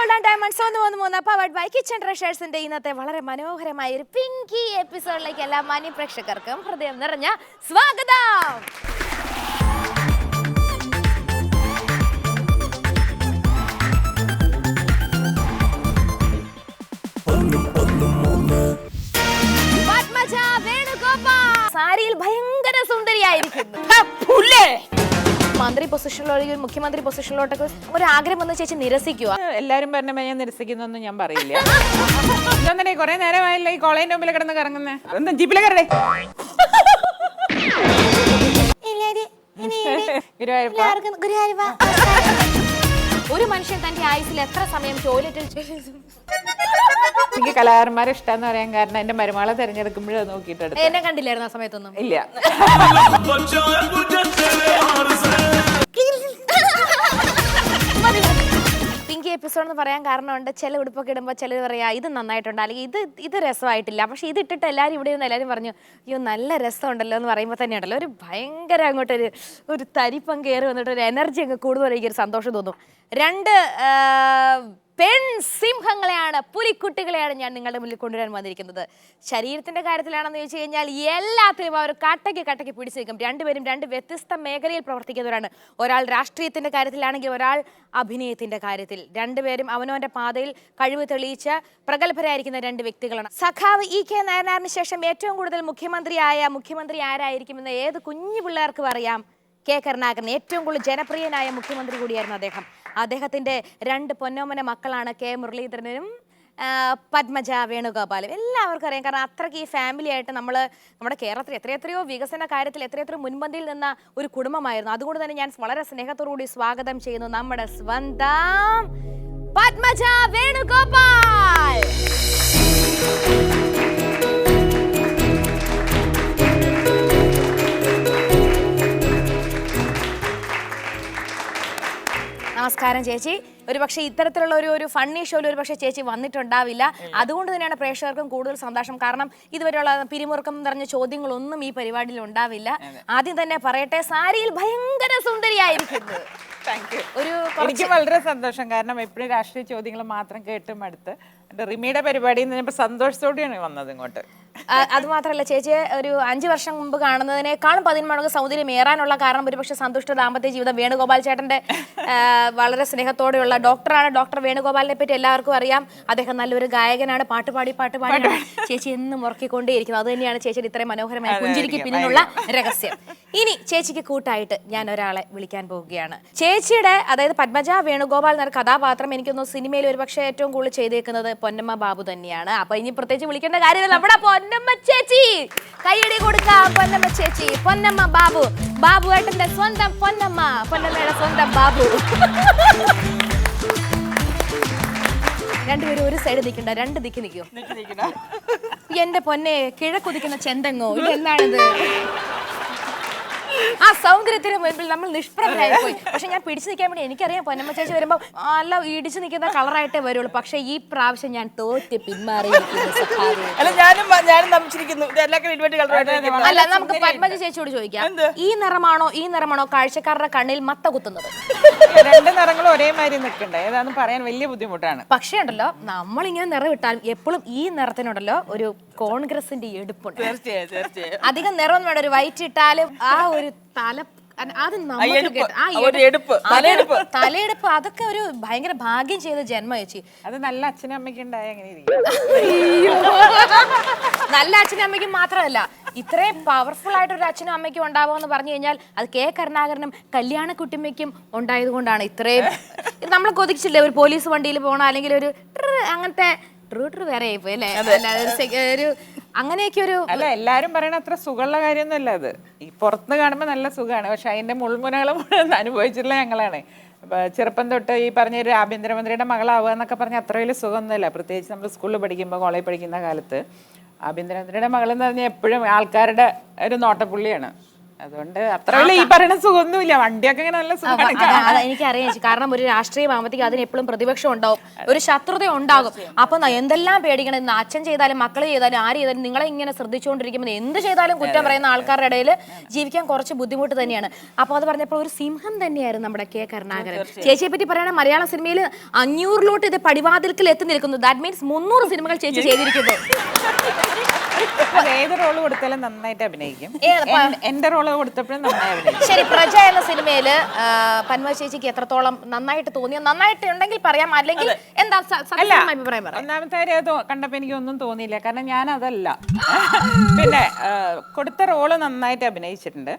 Gold and diamonds 113 powered by kitchen ട്രഷേഴ്സിന്റെ ഇന്നത്തെ വളരെ മനോഹരമായ ഒരു പിങ്കി എപ്പിസോഡിലേക്ക് എല്ലാ മാന്യ പ്രേക്ഷകർക്കും ഹൃദയം നിറഞ്ഞ സ്വാഗതം. പത്മജ വേണുഗോപാൽ സാരിയിൽ ഭയങ്കര സുന്ദരിയായിരിക്കുന്നു. മന്ത്രി പൊസിഷനിലോ മുഖ്യമന്ത്രി പൊസിഷനിലോട്ടൊക്കെ ഒരു ആഗ്രഹം വന്ന് ചേച്ചി നിരസിക്കുക. എല്ലാരും പറഞ്ഞ ഞാൻ നിരസിക്കുന്നൊന്നും ഞാൻ പറയില്ല. ഇതൊന്നെ കൊറേ നേരമായില്ല ഈ കോളേജിന്റെ മുമ്പിൽ കിടന്ന് കറങ്ങുന്നേ. എന്താ ജീപ്പിലെ കയറേ? ഒരു മനുഷ്യൻ തന്റെ ആയുസിൽ എത്ര സമയം ടോയ്ലറ്റിൽ എനിക്ക് കലാകാരന്മാരെ ഇഷ്ടമെന്ന് പറയാൻ കാരണം എന്റെ മരുമകളെ തെരഞ്ഞെടുക്കുമ്പോഴേ നോക്കിയിട്ട് എന്നെ കണ്ടില്ലായിരുന്നു ആ സമയത്തൊന്നും. ഇല്ല. പിങ്കി എപ്പിസോഡ് എന്ന് പറയാൻ കാരണമുണ്ട്. ചില ഉടുപ്പൊക്കെ ഇടുമ്പോൾ ചിലർ പറയാ ഇത് നന്നായിട്ടുണ്ട്, അല്ലെങ്കിൽ ഇത് രസമായിട്ടില്ല. പക്ഷെ ഇത് ഇട്ടിട്ട് എല്ലാവരും ഇവിടെ നിന്ന് എല്ലാവരും പറഞ്ഞു അയ്യോ നല്ല രസമുണ്ടല്ലോ എന്ന് പറയുമ്പോൾ തന്നെ ഉണ്ടല്ലോ ഒരു ഭയങ്കര അങ്ങോട്ടൊരു തരിപ്പം കയറി വന്നിട്ട് ഒരു എനർജി അങ്ങ് കൂടുതൽ ഒരു സന്തോഷം തോന്നും. രണ്ട് പെൺ സിംഹങ്ങളെയാണ്, പുലിക്കുട്ടികളെയാണ് ഞാൻ നിങ്ങളുടെ മുന്നിൽ കൊണ്ടുവരാൻ വന്നിരിക്കുന്നത്. ശരീരത്തിന്റെ കാര്യത്തിലാണെന്ന് ചോദിച്ചു കഴിഞ്ഞാൽ എല്ലാത്തിലും അവർ കട്ടയ്ക്ക് പിടിച്ചു നിൽക്കും. രണ്ടുപേരും രണ്ട് വ്യത്യസ്ത മേഖലയിൽ പ്രവർത്തിക്കുന്നവരാണ്. ഒരാൾ രാഷ്ട്രീയത്തിന്റെ കാര്യത്തിലാണെങ്കിൽ ഒരാൾ അഭിനയത്തിന്റെ കാര്യത്തിൽ. രണ്ടുപേരും അവനവന്റെ പാതയിൽ കഴിവ് തെളിയിച്ച പ്രഗത്ഭരായിരിക്കുന്ന രണ്ട് വ്യക്തികളാണ്. സഖാവ് ഇ.കെ. നായനാറിന് ശേഷം ഏറ്റവും കൂടുതൽ മുഖ്യമന്ത്രി ആരായിരിക്കുമെന്ന് ഏത് കുഞ്ഞു പിള്ളേർക്കും അറിയാം. കെ കരുണാകരൻ ഏറ്റവും കൂടുതൽ ജനപ്രിയനായ മുഖ്യമന്ത്രി കൂടിയായിരുന്നു അദ്ദേഹം. അദ്ദേഹത്തിന്റെ രണ്ട് പൊന്നോമന മക്കളാണ് കെ മുരളീധരനും പത്മജ വേണുഗോപാലും. എല്ലാവർക്കും അറിയാം. കാരണം അത്രയ്ക്ക് ഈ ഫാമിലി ആയിട്ട് നമ്മുടെ കേരളത്തിൽ എത്രയോ വികസന കാര്യത്തിൽ എത്രയോ മുൻപന്തിയിൽ നിന്ന ഒരു കുടുംബമായിരുന്നു. അതുകൊണ്ട് തന്നെ ഞാൻ വളരെ സ്നേഹത്തോടുകൂടി സ്വാഗതം ചെയ്യുന്നു നമ്മുടെ സ്വന്തം പത്മജ വേണുഗോപാൽ. നമസ്കാരം ചേച്ചി. ഒരുപക്ഷെ ഇത്തരത്തിലുള്ള ഒരു ഫണ്ണി ഷോയിൽ ഒരുപക്ഷെ ചേച്ചി വന്നിട്ടുണ്ടാവില്ല. അതുകൊണ്ട് തന്നെയാണ് പ്രേക്ഷകർക്കും കൂടുതൽ സന്തോഷം. കാരണം ഇതുവരെയുള്ള പിരിമുറുക്കം നിറഞ്ഞ ചോദ്യങ്ങളൊന്നും ഈ പരിപാടിയിൽ ഉണ്ടാവില്ല. ആദ്യം തന്നെ പറയട്ടെ, സാരിയിൽ ഭയങ്കര സുന്ദരിയായിരിക്കുന്നു. എനിക്ക് വളരെ സന്തോഷം. കാരണം എപ്പോഴും രാഷ്ട്രീയ ചോദ്യങ്ങൾ മാത്രം കേട്ടും അടുത്ത് റിമിയുടെ പരിപാടി സന്തോഷത്തോടെയാണ് വന്നത് ഇങ്ങോട്ട്. അത് മാത്രമല്ല ചേച്ചി, ഒരു 5 വർഷം മുമ്പ് കാണുന്നതിനേക്കാളും 10 മടങ്ങ് സൗന്ദര്യം ഏറാനുള്ള കാരണം ഒരുപക്ഷെ സന്തുഷ്ട ദാമ്പത്യ ജീവിതം. വേണുഗോപാൽ ചേട്ടന്റെ വളരെ സ്നേഹത്തോടെയുള്ള ഡോക്ടറാണ്. ഡോക്ടർ വേണുഗോപാലിനെ പറ്റി എല്ലാവർക്കും അറിയാം. അദ്ദേഹം നല്ലൊരു ഗായകനാണ്. പാട്ടുപാടി ചേച്ചി എന്നും ഉറക്കിക്കൊണ്ടേയിരിക്കുന്നത്. അത് തന്നെയാണ് ചേച്ചിയുടെ ഇത്രയും മനോഹരമായ പുഞ്ചിരിക്ക് പിന്നിലുള്ള രഹസ്യം. ഇനി ചേച്ചിക്ക് കൂട്ടായിട്ട് ഞാൻ ഒരാളെ വിളിക്കാൻ പോവുകയാണ്. ചേച്ചിയുടെ, അതായത് പത്മജ വേണുഗോപാൽ എന്ന കഥാപാത്രം എനിക്കൊന്ന് സിനിമയിൽ ഒരുപക്ഷെ ഏറ്റവും കൂടുതൽ ചെയ്തേക്കുന്നത് പൊന്നമ്മ ബാബു തന്നെയാണ്. അപ്പൊ ഇനി പ്രത്യേകിച്ച് വിളിക്കേണ്ട കാര്യമില്ല, നമ്മുടെ പൊന്നമ്മ ചേച്ചി. കൈയടി കൊടുക്കാം പൊന്നമ്മ ചേച്ചി. പൊന്നമ്മ ബാബു, ബാബുവേട്ടന്റെ സ്വന്തം പൊന്നമ്മ, പൊന്നമ്മയുടെ സ്വന്തം ബാബു. രണ്ടുപേരും ഒരു സൈഡ് നിൽക്കണ്ട, രണ്ട് ദിക്ക് നിൽക്കും. എന്റെ പൊന്നെ, കിഴക്കുതിക്കുന്ന ചെന്തങ്ങോ ഇതെന്താണിത്? ആ സൗന്ദര്യത്തിന് മുൻപിൽ നമ്മൾ നിഷ്പ്രഭരായി പോയി. പക്ഷെ ഞാൻ പിടിച്ചു നിൽക്കാൻ വേണ്ടി എനിക്കറിയാം പൊന്നമ്മ ചേച്ചി വരുമ്പോൾ നല്ല ഇടിച്ചു നിൽക്കുന്ന കളറായിട്ടേ വരുള്ളൂ. പക്ഷെ ഈ പ്രാവശ്യം ഞാൻ തോറ്റ് പിന്മാറിയിരിക്കുന്നു. അല്ല, നമുക്ക് പത്മജ ചേച്ചിയോട് ചോദിക്കാം, ഈ നിറമാണോ കാഴ്ചക്കാരുടെ കണ്ണിൽ മത്ത കുത്തുന്നത്? രണ്ട് നിറങ്ങളും ഒരേമാതിരി നിൽക്കണ്ടേ, ഏതാന്ന് പറയാൻ വലിയ ബുദ്ധിമുട്ടാണ്. പക്ഷേ ഉണ്ടല്ലോ, നമ്മളിങ്ങനെ നിറവിട്ടാലും എപ്പോഴും ഈ നിറത്തിനുണ്ടല്ലോ ഒരു കോൺഗ്രസിന്റെ എടുപ്പുണ്ട്. അധികം നിറം വേണം. ഒരു വൈറ്റ് ഇട്ടാലും ആ ഒരു തലയെടുപ്പ് അതൊക്കെ ഒരു ഭയങ്കര ഭാഗ്യം ചെയ്ത ജന്മ ചേച്ചി. അത് നല്ല അച്ഛനും അമ്മയ്ക്കും ഉണ്ടായ അങ്ങനെ നല്ല അച്ഛനും അമ്മയ്ക്കും മാത്രമല്ല, ഇത്രയും പവർഫുൾ ആയിട്ട് ഒരു അച്ഛനും അമ്മയ്ക്കും ഉണ്ടാവുമെന്ന് പറഞ്ഞു കഴിഞ്ഞാൽ അത് കെ കരുണാകരനും കല്യാണ കുട്ടിമ്മയ്ക്കും ഉണ്ടായത് കൊണ്ടാണ്. ഇത്രയും നമ്മൾ കൊതിച്ചില്ലേ ഒരു പോലീസ് വണ്ടിയിൽ പോകണം, അല്ലെങ്കിൽ ഒരു അങ്ങനത്തെ വേറെ ആയിപ്പോയി അല്ലേ? ഒരു അങ്ങനെയൊക്കെ ഒരു അല്ല, എല്ലാരും പറയണ അത്ര സുഖമുള്ള കാര്യമൊന്നും അല്ല അത്. ഈ പുറത്ത് കാണുമ്പോൾ നല്ല സുഖമാണ്, പക്ഷെ അതിന്റെ മുൾമുനകളും അനുഭവിച്ചിട്ടുള്ള ഞങ്ങളാണ്. ചെറുപ്പം തൊട്ട് ഈ പറഞ്ഞ ഒരു ആഭ്യന്തരമന്ത്രിയുടെ മകളാവുക എന്നൊക്കെ പറഞ്ഞ അത്ര വലിയ സുഖമൊന്നുമില്ല. പ്രത്യേകിച്ച് നമ്മൾ സ്കൂളിൽ പഠിക്കുമ്പോൾ, കോളേജിൽ പഠിക്കുന്ന കാലത്ത് ആഭ്യന്തരമന്ത്രിയുടെ മകളെന്ന് പറഞ്ഞാൽ എപ്പോഴും ആൾക്കാരുടെ ഒരു നോട്ടപ്പുള്ളിയാണ്. അതുകൊണ്ട് അത്ര വലിയ ഈ പറയുന്ന സുഖമൊന്നുമില്ല. വണ്ടിയൊക്കെ ഇങ്ങനെ നല്ല സുഖമാണ്. എനിക്കറിയാം ചേച്ചി. കാരണം ഒരു രാഷ്ട്രീയമാകുമ്പോഴത്തേക്ക് അതിന് എപ്പോഴും പ്രതിപക്ഷം ഉണ്ടാവും, ഒരു ശത്രുത ഉണ്ടാകും. അപ്പൊ എന്തെല്ലാം പേടിക്കണം. അച്ഛൻ ചെയ്താലും മക്കൾ ചെയ്താലും ആര് ചെയ്താലും നിങ്ങളെ ഇങ്ങനെ ശ്രദ്ധിച്ചുകൊണ്ടിരിക്കുമ്പോൾ എന്ത് ചെയ്താലും കുറ്റം പറയുന്ന ആൾക്കാരുടെ ഇടയിൽ ജീവിക്കാൻ കുറച്ച് ബുദ്ധിമുട്ട് തന്നെയാണ്. അപ്പൊ അത് പറഞ്ഞപ്പോൾ ഒരു സിംഹം തന്നെയായിരുന്നു നമ്മുടെ കെ കരുണാകരൻ. ചേച്ചിയെ പറ്റി പറയുകയാണെങ്കിൽ മലയാള സിനിമയിൽ 500-ലോട്ട് ഇത് പടിവാതിൽക്കൽ എത്തി നിൽക്കുന്നു. ദാറ്റ് മീൻസ് 300 സിനിമകൾ ചേച്ചി ചെയ്തിരിക്കുന്നു. ഏത് റോള് കൊടുത്താലും നന്നായിട്ട് അഭിനയിക്കും. എന്റെ റോള് കൊടുത്തപ്പോഴും നന്നായി അഭിനയിക്കും. ശരി, പ്രജ എന്ന സിനിമയില് പന്മ ചേച്ചിക്ക് എത്രത്തോളം നന്നായിട്ട് തോന്നിയോ? നന്നായിട്ട് ഉണ്ടെങ്കിൽ പറയാം, അല്ലെങ്കിൽ എന്താ അഭിപ്രായം പറയാം? ഒന്നാമത്തെ കാര്യം കണ്ടപ്പോ എനിക്ക് ഒന്നും തോന്നിയില്ല, കാരണം ഞാൻ അതല്ല. പിന്നെ കൊടുത്ത റോള് നന്നായിട്ട് അഭിനയിച്ചിട്ടുണ്ട്.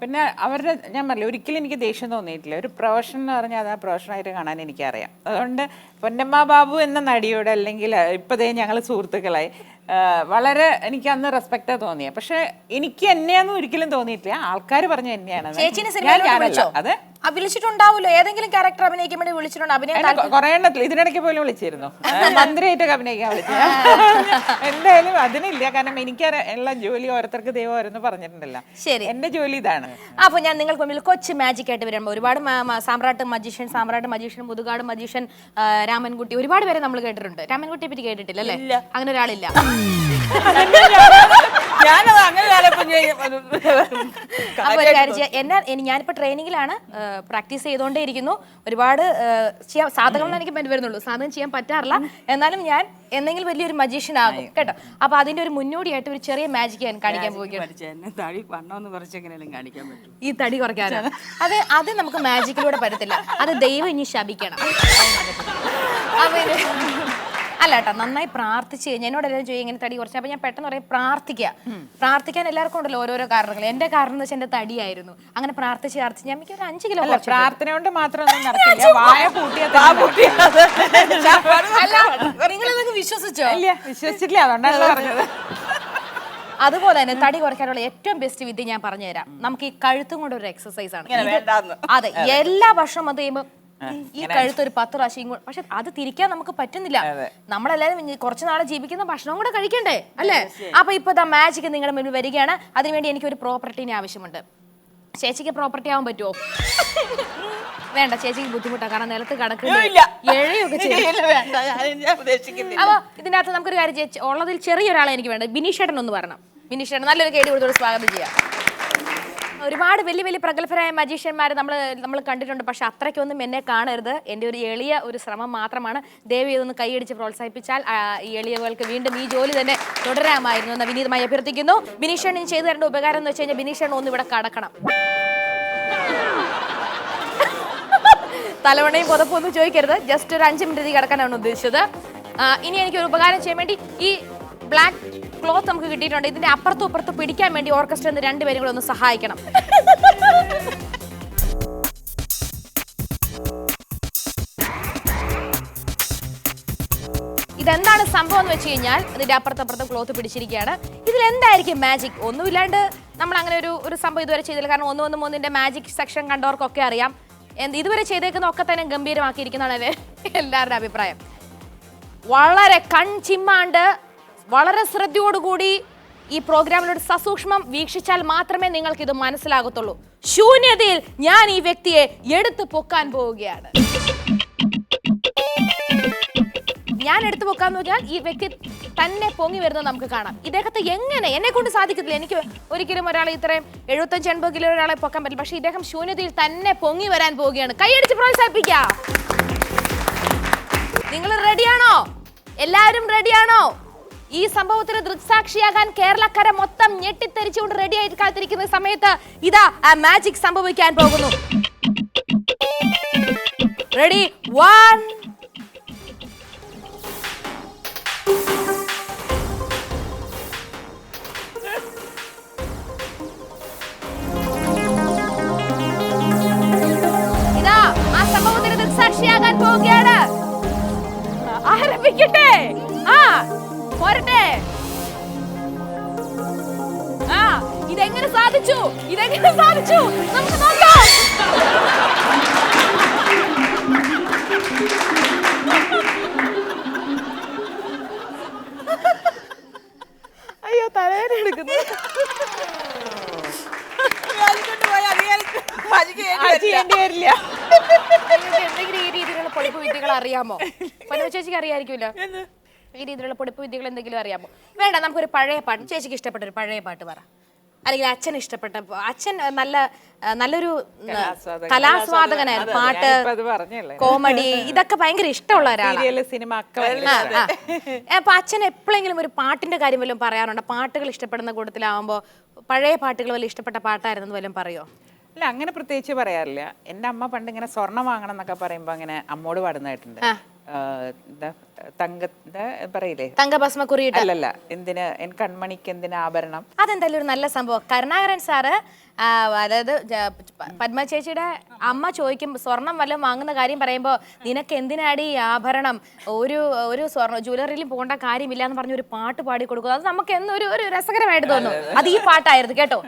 പിന്നെ അവരുടെ ഞാൻ പറഞ്ഞില്ല, ഒരിക്കലും എനിക്ക് ദേഷ്യം തോന്നിയിട്ടില്ല. ഒരു പ്രൊഫഷൻ എന്ന് പറഞ്ഞാൽ അത് ആ പ്രൊഫഷനായിട്ട് കാണാൻ എനിക്കറിയാം. അതുകൊണ്ട് പൊന്നമ്മ ബാബു എന്ന നടിയോട്, അല്ലെങ്കിൽ ഇപ്പോഴേ ഞങ്ങൾ സുഹൃത്തുക്കളായി, വളരെ എനിക്ക് അന്ന് റെസ്പെക്റ്റാ തോന്നിയത്. പക്ഷെ എനിക്ക് എന്നെയാന്നും ഒരിക്കലും തോന്നിയിട്ടില്ല. ആൾക്കാർ പറഞ്ഞു എന്നെയാണ്. അതെ, വിളിച്ചിട്ടുണ്ടാവുമല്ലോ, ഏതെങ്കിലും ക്യാരക്ടർ അഭിനയിക്കാൻ വേണ്ടി വിളിച്ചിട്ടുണ്ട്. കുറെ എണ്ണത്തിൽ ഇതിനിടയ്ക്ക് പോലും വിളിച്ചിരുന്നു, മന്ത്രിയായിട്ടൊക്കെ അഭിനയിക്കാൻ വിളിച്ചു. എന്തായാലും അതിനില്ല, കാരണം എനിക്ക് ഉള്ള ജോലി ഓരോരുത്തർക്ക് ദൈവം ഓരോന്ന് പറഞ്ഞിട്ടുണ്ടല്ലോ. ശരി, എന്റെ ജോലി ഇതാണ്. അപ്പൊ ഞാൻ നിങ്ങൾക്ക് മുമ്പിൽ കൊച്ചു മാജിക് ആയിട്ട് വരുമ്പോൾ ഒരുപാട് സാമ്രാട്ട് മജീഷ്യൻ, മുതുകാട് മജീഷ്യൻ, രാമൻകുട്ടി, ഒരുപാട് പേരെ നമ്മൾ കേട്ടിട്ടുണ്ട്. രാമൻകുട്ടിയെ പറ്റി കേട്ടിട്ടില്ല അല്ലേ? അങ്ങനെ ഒരാളില്ല. ഞാനിപ്പോ ട്രെയിനിങ്ങിലാണ്, പ്രാക്ടീസ് ചെയ്തോണ്ടേ ഇരിക്കുന്നു. ഒരുപാട് സാധകങ്ങൾ എനിക്ക് വരുന്നുള്ളൂ, സാധകം ചെയ്യാൻ പറ്റാറില്ല. എന്നാലും ഞാൻ എന്തെങ്കിലും വലിയൊരു മജീഷ്യൻ ആകും കേട്ടോ. അപ്പൊ അതിന്റെ ഒരു മുന്നോടിയായിട്ട് ഒരു ചെറിയ മാജിക് ഞാൻ കാണിക്കാൻ പോവുകയാണ്. ഈ തടി കുറയ്ക്കാനാണ് അത് നമുക്ക് മാജിക്കിലൂടെ പറ്റത്തില്ല, അത് ദൈവം ഇനി ശപിക്കണം. അല്ല കേട്ടോ, നന്നായി പ്രാർത്ഥിച്ച് കഴിഞ്ഞാൽ എന്നോട് എല്ലാവരും ചോദിക്കും ഇങ്ങനെ തടി കുറച്ച്. അപ്പൊ ഞാൻ പെട്ടെന്ന് പറയും പ്രാർത്ഥിക്കാൻ എല്ലാവർക്കും ഉണ്ടല്ലോ ഓരോരോ കാരണങ്ങൾ. എന്റെ കാരണം എന്ന് വെച്ചാൽ എന്റെ തടിയായിരുന്നു. അങ്ങനെ പ്രാർത്ഥിച്ച് ഞാൻ എനിക്ക് ഒരു 5 കിലോ. പ്രാർത്ഥന കൊണ്ട് മാത്രം നിങ്ങളതൊക്കെ വിശ്വസിച്ചോ? ഇല്ല, വിശ്വസിച്ചില്ല, അതുകൊണ്ടാണ് പറഞ്ഞത്. അതുപോലെ തന്നെ തടി കുറയ്ക്കാനുള്ള ഏറ്റവും ബെസ്റ്റ് വിദ്യ ഞാൻ പറഞ്ഞുതരാം. നമുക്ക് ഈ കഴുത്തും കൊണ്ട് ഒരു എക്സസൈസ് ആണ്. അതെ, എല്ലാ വർഷവും അത് ചെയ്യുമ്പോൾ ഈ കഴുത്ത് ഒരു 10 പ്രാവശ്യം. പക്ഷെ അത് തിരിക്കാൻ നമുക്ക് പറ്റുന്നില്ല. നമ്മളെല്ലാരും കുറച്ച് നാളെ ജീവിക്കുന്ന ഭക്ഷണം കൂടെ കഴിക്കണ്ടേ അല്ലേ? അപ്പൊ ഇപ്പൊ മാജിക് നിങ്ങളുടെ മുന്നിൽ വരികയാണ്. അതിനുവേണ്ടി എനിക്ക് ഒരു പ്രോപ്പർട്ടിനെ ആവശ്യമുണ്ട്. ചേച്ചിക്ക് പ്രോപ്പർട്ടി ആവാൻ പറ്റുമോ? വേണ്ട, ചേച്ചിക്ക് ബുദ്ധിമുട്ടാണ്, കാരണം നിലത്ത് കിടക്കില്ല, എഴയൊക്കെ ചെയ്യും. അപ്പൊ ഇതിനകത്ത് നമുക്കൊരു കാര്യം, ഉള്ളതിൽ ചെറിയൊരാളെ എനിക്ക് വേണ്ട. ബിനീഷേട്ടൻ ഒന്ന് പറയണം. ബിനീഷേട്ടൻ നല്ലൊരു കേടി കൊടുത്തോട് സ്വാഗതം ചെയ്യാം. ഒരുപാട് വലിയ വലിയ പ്രഗത്ഭരായ മജീഷ്യന്മാർ നമ്മൾ കണ്ടിട്ടുണ്ട്. പക്ഷെ അത്രയ്ക്കൊന്നും എന്നെ കാണരുത്. എൻ്റെ ഒരു എളിയ ഒരു ശ്രമം മാത്രമാണ്. ദേവി ഇതൊന്ന് കൈയടിച്ച് പ്രോത്സാഹിപ്പിച്ചാൽ ഈ എളിയവൾക്ക് വീണ്ടും ഈ ജോലി തന്നെ തുടരാമായിരുന്നു എന്ന് വിനീതമായി അഭ്യർത്ഥിക്കുന്നു. ബിനീഷേട്ടൻ ചെയ്തു തരേണ്ട ഉപകാരം എന്ന് വെച്ച് കഴിഞ്ഞാൽ ബിനീഷേട്ടൻ ഒന്ന് ഇവിടെ കടക്കണം. തലവണയും പുതപ്പൊന്നും ചോദിക്കരുത്, ജസ്റ്റ് ഒരു 5 മിനിറ്റ് കിടക്കാനാണ് ഉദ്ദേശിച്ചത്. ഇനി എനിക്കൊരു ഉപകാരം ചെയ്യാൻ വേണ്ടി ഈ ബ്ലാക്ക് ക്ലോത്ത് നമുക്ക് കിട്ടിയിട്ടുണ്ട്. ഇതിന്റെ അപ്പുറത്തും ഇപ്പുറത്തും പിടിക്കാൻ വേണ്ടി ഓർക്കസ്ട്ര 2 പേരും കൂടെ ഒന്ന് സഹായിക്കണം. ഇതെന്താണ് സംഭവം എന്ന് വെച്ച് കഴിഞ്ഞാൽ ഇതിന്റെ അപ്പുറത്തും ക്ലോത്ത് പിടിച്ചിരിക്കുകയാണ്. ഇതിൽ എന്തായിരിക്കും മാജിക്? ഒന്നുമില്ലാണ്ട് നമ്മൾ അങ്ങനെ ഒരു സംഭവം ഇതുവരെ ചെയ്തില്ല. കാരണം 113ന്റെ മാജിക് സെക്ഷൻ കണ്ടവർക്കൊക്കെ അറിയാം. ഇതുവരെ ചെയ്തേക്കുന്ന ഒക്കെ തന്നെ ഗംഭീരമാക്കിയിരിക്കുന്നതാണ് എല്ലാവരുടെ അഭിപ്രായം. വളരെ കൺചിമ്മാണ്ട് വളരെ ശ്രദ്ധയോടുകൂടി ഈ പ്രോഗ്രാമിലൂടെ സസൂക്ഷ്മം വീക്ഷിച്ചാൽ മാത്രമേ നിങ്ങൾക്ക് ഇത് മനസ്സിലാകത്തുള്ളൂ. ശൂന്യതയിൽ ഞാൻ ഈ വ്യക്തിയെ എടുത്തു പൊക്കാൻ പോവുകയാണ്. ഞാൻ എടുത്തു പൊക്കാന്ന് പറഞ്ഞാൽ ഈ വ്യക്തി തന്നെ പൊങ്ങി വരുന്നത് നമുക്ക് കാണാം. ഇദ്ദേഹത്തെ എങ്ങനെ എന്നെ കൊണ്ട് സാധിക്കത്തില്ല. എനിക്ക് ഒരിക്കലും ഒരാളെ ഇത്രയും 75-80 കിലോ ഒരാളെ പൊക്കാൻ പറ്റില്ല. പക്ഷെ ഇദ്ദേഹം ശൂന്യതയിൽ തന്നെ പൊങ്ങി വരാൻ പോവുകയാണ്. കൈയടിച്ച് പ്രോത്സാഹിപ്പിക്കാം. നിങ്ങൾ റെഡിയാണോ? എല്ലാവരും റെഡിയാണോ? ഈ സംഭവത്തിന് ദൃക്സാക്ഷിയാകാൻ കേരളക്കര മൊത്തം ഞെട്ടിത്തെറിച്ചുകൊണ്ട് റെഡി ആയിട്ട് കാത്തിരിക്കുന്ന സമയത്ത് ഇതാ ആ മാജിക് സംഭവിക്കാൻ പോകുന്നു. റെഡി, 1 ഇതാ ആ സംഭവത്തിന് ദൃക്സാക്ഷിയാകാൻ പോവുകയാണ്. ആരംഭിക്കട്ടെ. പോരട്ടെ. ഇതെങ്ങനെ സാധിച്ചു? നമുക്ക് നോക്കാം. അയ്യോ, തലവേദന എടുക്കുന്നു. ചെയ്യേണ്ടി വരില്ല. നിങ്ങൾക്ക് എന്തെങ്കിലും ഈ രീതിയിലുള്ള പൊടിപ്പ് വിദ്യകൾ അറിയാമോ? പനു ചേച്ചിക്ക് അറിയാമായിരിക്കുമല്ലോ. ഈ രീതിയിലുള്ള പൊടിപ്പ് വിദ്യകൾ എന്തെങ്കിലും അറിയാമോ? വേണ്ട, നമുക്കൊരു പഴയ പാട്ട്, ചേച്ചിക്ക് ഇഷ്ടപ്പെട്ട ഒരു പഴയ പാട്ട് പറ. അല്ലെങ്കിൽ അച്ഛൻ ഇഷ്ടപ്പെട്ട, അച്ഛൻ നല്ലൊരു കലാസ്വാദകനായിരുന്നു. പാട്ട്, കോമഡി, ഇതൊക്കെ ഭയങ്കര ഇഷ്ടമുള്ള ഒരാളാണ്. സിനിമ. അപ്പൊ അച്ഛൻ എപ്പോഴെങ്കിലും ഒരു പാട്ടിന്റെ കാര്യം വല്ലതും പറയാറുണ്ടോ? പാട്ടുകൾ ഇഷ്ടപ്പെടുന്ന കൂട്ടത്തിലാവുമ്പോ പഴയ പാട്ടുകൾ വല്ല ഇഷ്ടപ്പെട്ട പാട്ടായിരുന്നു വല്ലതും പറയോ? അല്ല, അങ്ങനെ പ്രത്യേകിച്ച് പറയാറില്ല. എൻ്റെ അമ്മ പണ്ട് ഇങ്ങനെ സ്വർണ്ണം വാങ്ങണം എന്നൊക്കെ പറയുമ്പോ അങ്ങനെ അമ്മോട് പാടുന്നതായിട്ടുണ്ട്. പറയില്ലേ, തങ്കഭസ്മക്കുറിയിട്ട്. അല്ലല്ല, എന്തിന് എൻ കൺമണിക്ക് എന്തിന് ആഭരണം. അതെന്തായാലും ഒരു നല്ല സംഭവം. കരുണാകരൻ സാറ്, അതായത് പത്മ ചേച്ചിയുടെ അമ്മ ചോദിക്കും, സ്വർണം വല്ലതും വാങ്ങുന്ന കാര്യം പറയുമ്പോ നിനക്ക് എന്തിനാടി ആഭരണം, ഒരു ജ്വല്ലറിയിലും പോകേണ്ട കാര്യമില്ല എന്ന് പറഞ്ഞ ഒരു പാട്ട് പാടി കൊടുക്കും. അത് നമുക്ക് എന്നൊരു ഒരു രസകരമായിട്ട് തോന്നുന്നു. അത് ഈ പാട്ടായിരുന്നു കേട്ടോ.